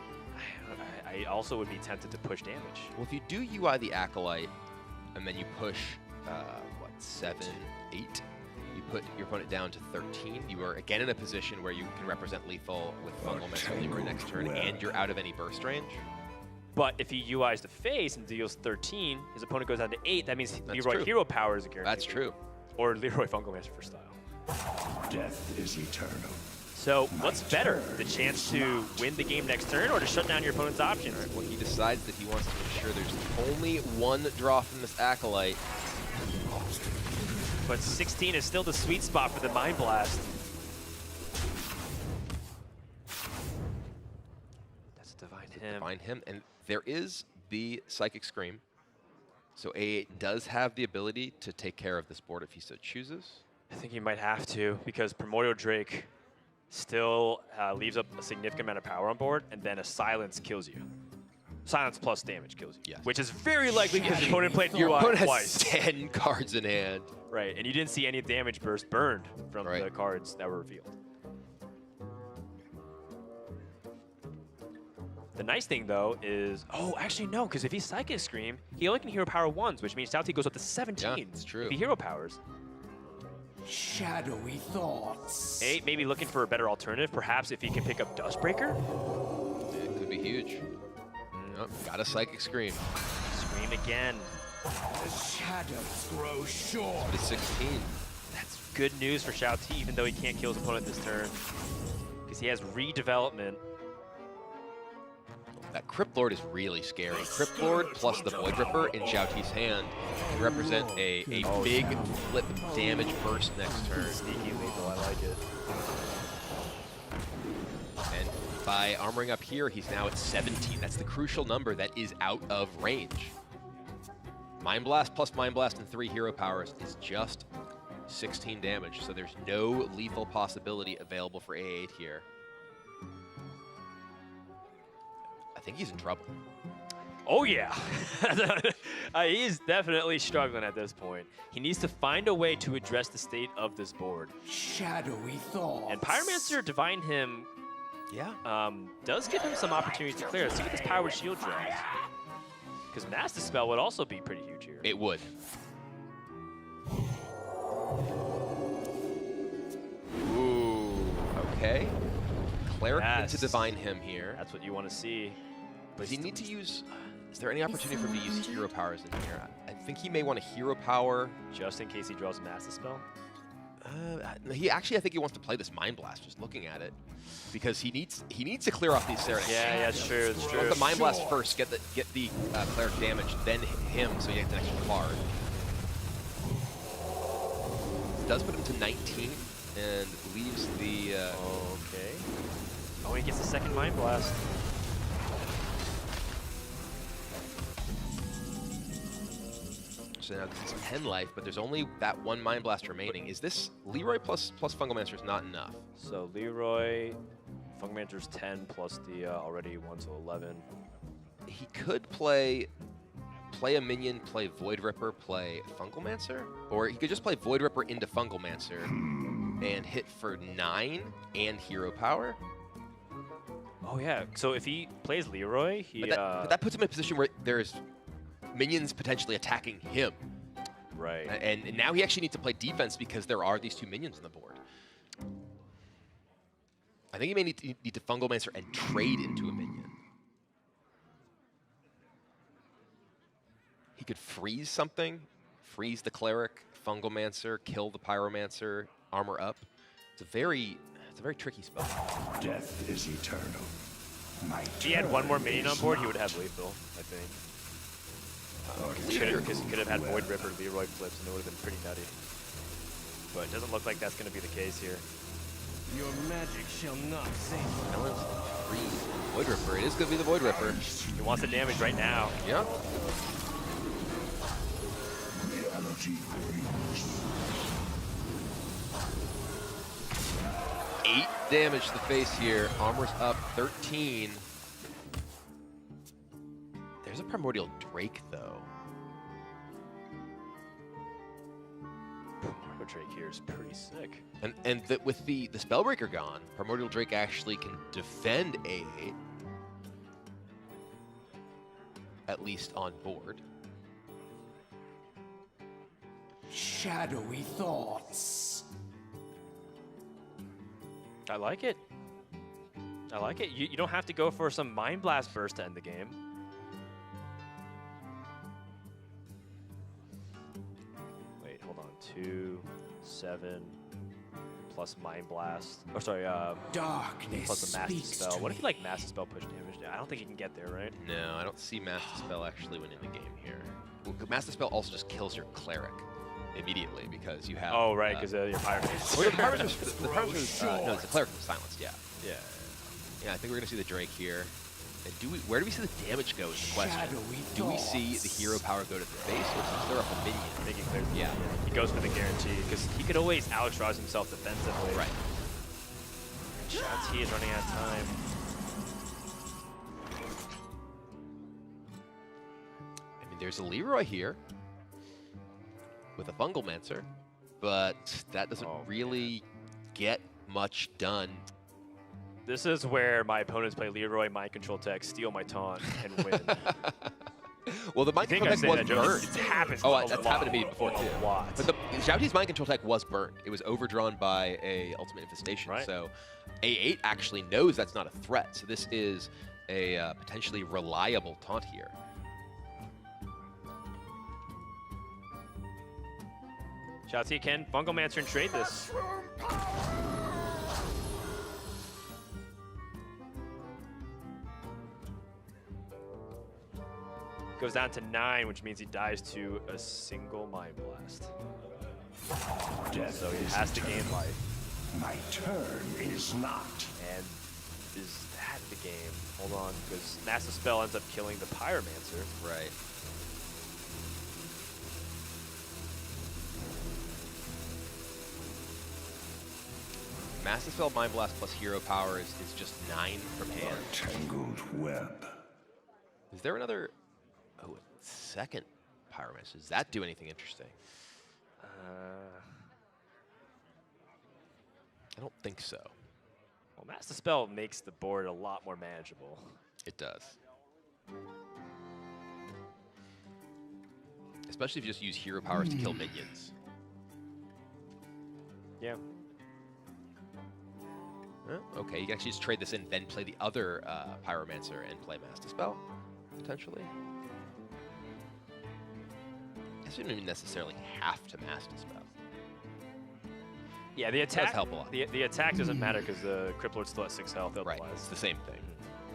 I also would be tempted to push damage.
Well, if you do UI the Acolyte, and then you push, 7, 8, you put your opponent down to 13, you are again in a position where you can represent lethal with Fungal Mancer Leroy next turn, and you're out of any burst range.
But if he UIs the face and deals 13, his opponent goes down to 8. That means
That's
Leroy
true.
Hero Power is a guarantee.
That's true.
Or Leroy Fungal Master for style.
Death is eternal.
So what's better, the chance to win the game next turn or to shut down your opponent's options?
Well, he decides that he wants to ensure there's only one draw from this Acolyte.
But 16 is still the sweet spot for the Mind Blast. That's Divine Him.
Divine Him, and there is the Psychic Scream. So A8 does have the ability to take care of this board if he so chooses.
I think he might have to, because Primordial Drake still leaves up a significant amount of power on board, and then a Silence kills you. Silence plus damage kills you, which is very likely because your opponent played UI
Opponent has
twice.
10 cards in hand.
Right, and you didn't see any damage burst burned from the cards that were revealed. The nice thing, though, is... Oh, actually, no, because if he's Psychic Scream, he only can Hero Power 1s, which means XiaoT goes up to 17.
Yeah, it's true.
If he Hero Powers.
Shadowy thoughts.
8 maybe looking for a better alternative. Perhaps if he can pick up Dustbreaker?
It could be huge. Nope, got a Psychic Scream.
Scream again.
The shadows grow short.
It's 16.
That's good news for XiaoT, even though he can't kill his opponent this turn. Because he has redevelopment.
That Crypt Lord is really scary. Crypt Lord plus the Void Ripper in XiaoT's hand can represent a big flip damage burst next turn.
Sneaky lethal, I like it.
And by armoring up here, he's now at 17. That's the crucial number that is out of range. Mind Blast plus Mind Blast and 3 hero powers is just 16 damage, so there's no lethal possibility available for A8 here. I think he's in trouble.
Oh, yeah. He's definitely struggling at this point. He needs to find a way to address the state of this board.
Shadowy thoughts.
And Pyromancer Divine Him does give him some opportunities to clear. Let's see what this Powered Shield draws. Because Master Spell would also be pretty huge here.
It would. Ooh, okay. Cleric into Divine Him here.
That's what you want to see.
Does he need to use... Is there any opportunity for him to use hero powers in here? I think he may want a hero power.
Just in case he draws a Master Spell?
I think he wants to play this Mind Blast, just looking at it. Because he needs to clear off these Serenades.
Yeah, that's true, that's true.
Let the Mind Blast first, get the cleric damage, then hit him so he gets an extra card. It does put him to 19 and leaves the...
Okay. Oh, he gets the second Mind Blast.
So now this is 10 life, but there's only that one Mind Blast remaining. Is this Leroy plus Fungal Mancer is not enough?
So Leroy, Fungal Mancer's 10 plus the already 1, so 11.
He could play a minion, play Void Ripper, play Fungal Mancer, or he could just play Void Ripper into Fungal Mancer and hit for 9 and hero power.
Oh yeah, so if he plays Leroy, he...
But that puts him in a position where there's minions potentially attacking him.
Right.
And now he actually needs to play defense because there are these 2 minions on the board. I think he may need to Fungal Mancer and trade into a minion. He could freeze something, freeze the Cleric, Fungal Mancer, kill the Pyromancer, armor up. It's a very tricky spell.
Death is eternal.
If he had one more minion on board, he would have lethal, I think. Because he could have had Void Ripper, Leroy flips, and it would have been pretty nutty. But it doesn't look like that's going to be the case here.
Your magic shall not save.
Void Ripper, it is going to be the Void Ripper.
He wants the damage right now.
Yeah.
Reality breaks.
8 damage to the face here. Armor's up 13. There's a Primordial Drake, though.
Primordial Drake here is pretty sick.
And with the Spellbreaker gone, Primordial Drake actually can defend A8. At least on board.
Shadowy thoughts.
I like it. I like it. You don't have to go for some Mind Blast burst to end the game. 7 plus Mind Blast. Or sorry,
Darkness
plus a Master
speaks
Spell.
to
What if
me.
you like Master Spell push damage? I don't think you can get there, right?
No, I don't see Master Spell actually winning the game here. Well, Master Spell also just kills your Cleric immediately because you have...
Oh, right, because your Pirate.
Well, the Pirate was... no, it's the Cleric was silenced, yeah. Yeah, I think we're going to see the Drake here. And where do we see the damage go is the question. Do we see the hero power go to the face or does he clear up a minion?
I think he clears the
Yeah.
minion. He goes for the guarantee because he could always Alex-Rise himself defensively.
Right.
XiaoT is running out of time.
I mean, there's a Leroy here with a Fungalmancer, but that doesn't really get much done.
This is where my opponents play Leroy, Mind Control Tech, steal my taunt, and win.
Well, the Mind Control Tech was burned.
It happens
That's happened to me before, too.
A lot.
But the XiaoT's Mind Control Tech was burned. It was overdrawn by a Ultimate Infestation.
Right.
So A8 actually knows that's not a threat. So this is a potentially reliable taunt here.
XiaoT can Fungalmancer and trade this. Goes down to 9, which means he dies to a single Mind Blast. So he has to gain life.
My turn is not.
And is that the game? Hold on, because Master Spell ends up killing the Pyromancer.
Right. Master Spell, Mind Blast plus Hero Power is just 9 from hand.
Tangled web.
Is there another... Oh, a second Pyromancer. Does that do anything interesting? I don't think so.
Well, Master Spell makes the board a lot more manageable.
It does. Especially if you just use hero powers to kill minions.
Yeah.
Okay, you can actually just trade this in, then play the other Pyromancer and play Master Spell, potentially. I guess you don't even necessarily have to Master Spell.
Yeah, the attack
does help a lot.
The attack doesn't matter because the Crip Lord's still at 6 health otherwise.
Right, it's the same thing.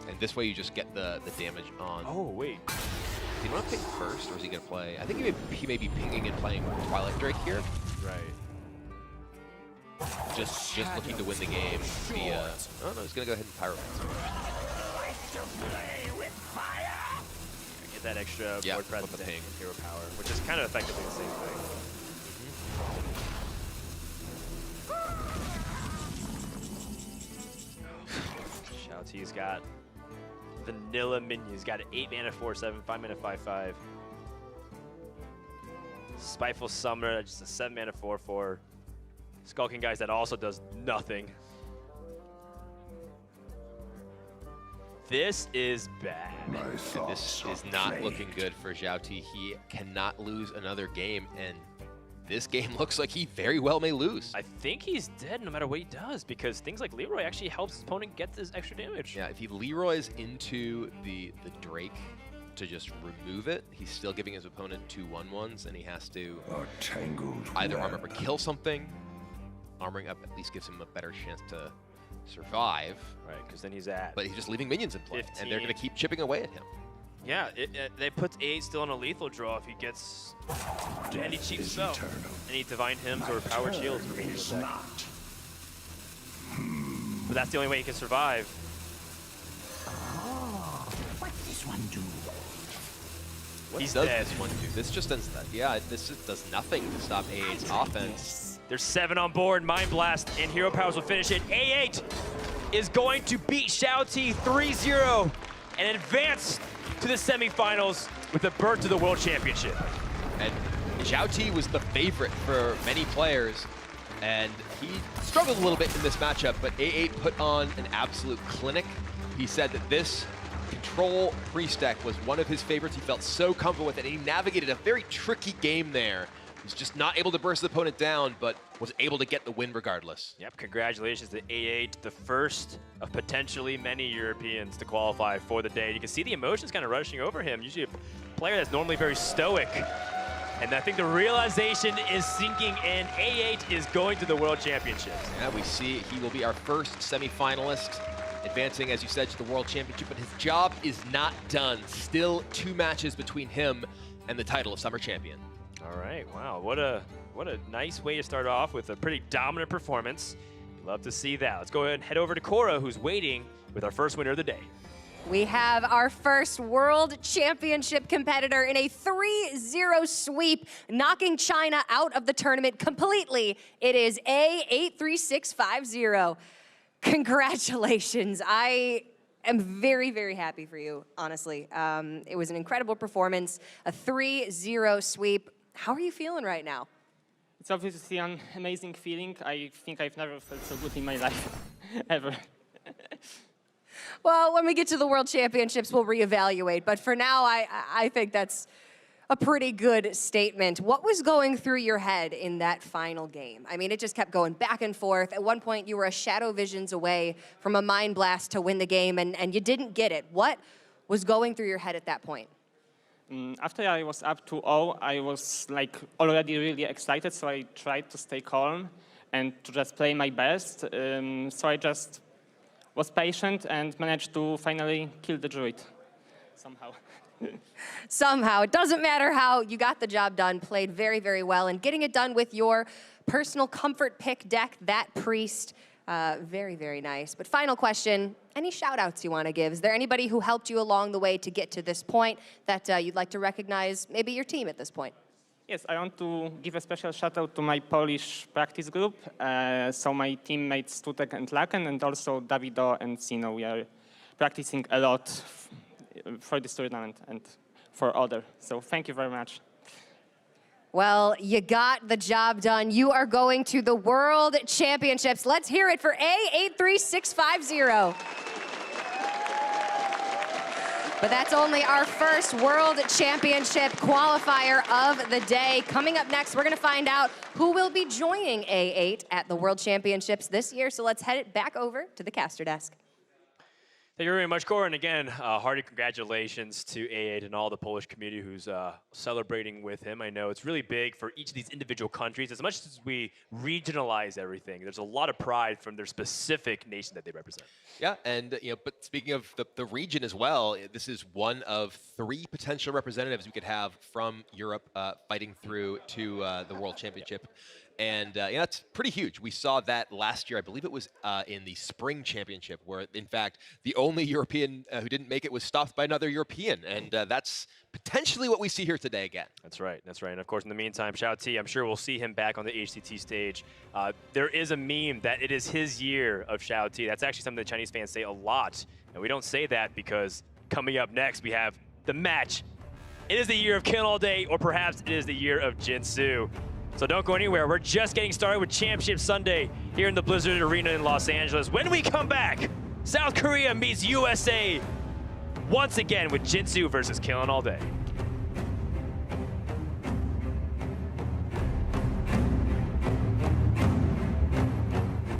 And this way you just get the damage on.
Oh, wait.
Do you want to ping first, or is he going to play? I think he may be pinging and playing Twilight Drake here.
Right.
Just looking to win the game via... Oh, no, he's going to go ahead and Pyromancer.
Get that extra
Yeah,
board presence
with the
and
ping.
hero power, which is kind of effectively the same thing. XiaoT's got vanilla minions. He's got an 8 mana 4/7, 5 mana 5/5. Spiteful Summoner, just a 7 mana 4/4. Skulking Guys that also does nothing. This is bad.
And this is not looking good for XiaoT. He cannot lose another game, and this game looks like he very well may lose.
I think he's dead no matter what he does, because things like Leroy actually helps his opponent get this extra damage.
Yeah, if he Leroy's into the Drake to just remove it, he's still giving his opponent 2 1/1s, and he has to either armor up or kill something. Armoring up at least gives him a better chance to survive.
Right, because then he's at...
But he's just leaving minions in play,
15.
and they're going to keep chipping away at him.
Yeah, they put 8 still on a lethal draw if he gets any cheap spell. Any Divine Hymns or Power Shields. But that's the only way he can survive.
What does this one do?
What
He's
does
dead.
this one do? This just does that. Yeah, this just does nothing to stop A8's offense.
There's 7 on board. Mind Blast and Hero Powers will finish it. A8 is going to beat XiaoT 3-0 and advance to the semifinals with a berth to the World Championship.
And XiaoT was the favorite for many players, and he struggled a little bit in this matchup, but A8 put on an absolute clinic. He said that this control priest deck was one of his favorites. He felt so comfortable with it, and he navigated a very tricky game there. He was just not able to burst the opponent down, but was able to get the win regardless.
Yep, congratulations to A8, the first of potentially many Europeans to qualify for the day. You can see the emotions kind of rushing over him. Usually a player that's normally very stoic And I think the realization is sinking in. A8 is going to the World Championships.
Yeah, we see he will be our first semifinalist, advancing, as you said, to the World Championship, but his job is not done. Still 2 matches between him and the title of Summer Champion.
All right, wow, what a nice way to start off with a pretty dominant performance. Love to see that. Let's go ahead and head over to Cora, who's waiting with our first winner of the day.
We have our first World Championship competitor in a 3-0 sweep, knocking China out of the tournament completely. It is A83650. Congratulations. I am very, very happy for you, honestly. It was an incredible performance, a 3-0 sweep. How are you feeling right now?
It's obviously an amazing feeling. I think I've never felt so good in my life, ever.
Well, when we get to the World Championships, we'll reevaluate. But for now, I think that's a pretty good statement. What was going through your head in that final game? I mean, it just kept going back and forth. At one point, you were a shadow visions away from a mind blast to win the game, and you didn't get it. What was going through your head at that point?
After I was up 2-0, I was like already really excited, so I tried to stay calm and to just play my best. So I just was patient and managed to finally kill the druid somehow.
Somehow. It doesn't matter how, you got the job done, played very, very well, and getting it done with your personal comfort pick deck, that priest, very, very nice. But final question, any shout-outs you want to give? Is there anybody who helped you along the way to get to this point that you'd like to recognize, maybe your team at this point?
Yes, I want to give a special shout-out to my Polish practice group. So my teammates Tutek and Laken, and also Davido and Sino. We are practicing a lot for this tournament and for other. So thank you very much.
Well, you got the job done. You are going to the World Championships. Let's hear it for A83650. But that's only our first World Championship qualifier of the day. Coming up next, we're going to find out who will be joining A8 at the World Championships this year. So let's head it back over to the caster desk.
Thank you very much, Cora. And again, hearty congratulations to A8 and all the Polish community who's celebrating with him. I know it's really big for each of these individual countries. As much as we regionalize everything, there's a lot of pride from their specific nation that they represent.
Yeah, and but speaking of the region as well, this is one of 3 potential representatives we could have from Europe fighting through to the World Championship. And that's pretty huge. We saw that last year. I believe it was in the Spring Championship, where, in fact, the only European who didn't make it was stopped by another European. And that's potentially what we see here today again.
That's right. That's right. And, of course, in the meantime, XiaoT, I'm sure we'll see him back on the HCT stage. There is a meme that it is his year of XiaoT. That's actually something that Chinese fans say a lot. And we don't say that because coming up next, we have the match. It is the year of Kill All Day, or perhaps it is the year of Jinsu. So don't go anywhere. We're just getting started with Championship Sunday here in the Blizzard Arena in Los Angeles. When we come back, South Korea meets USA once again with Jinsu versus Killing All Day.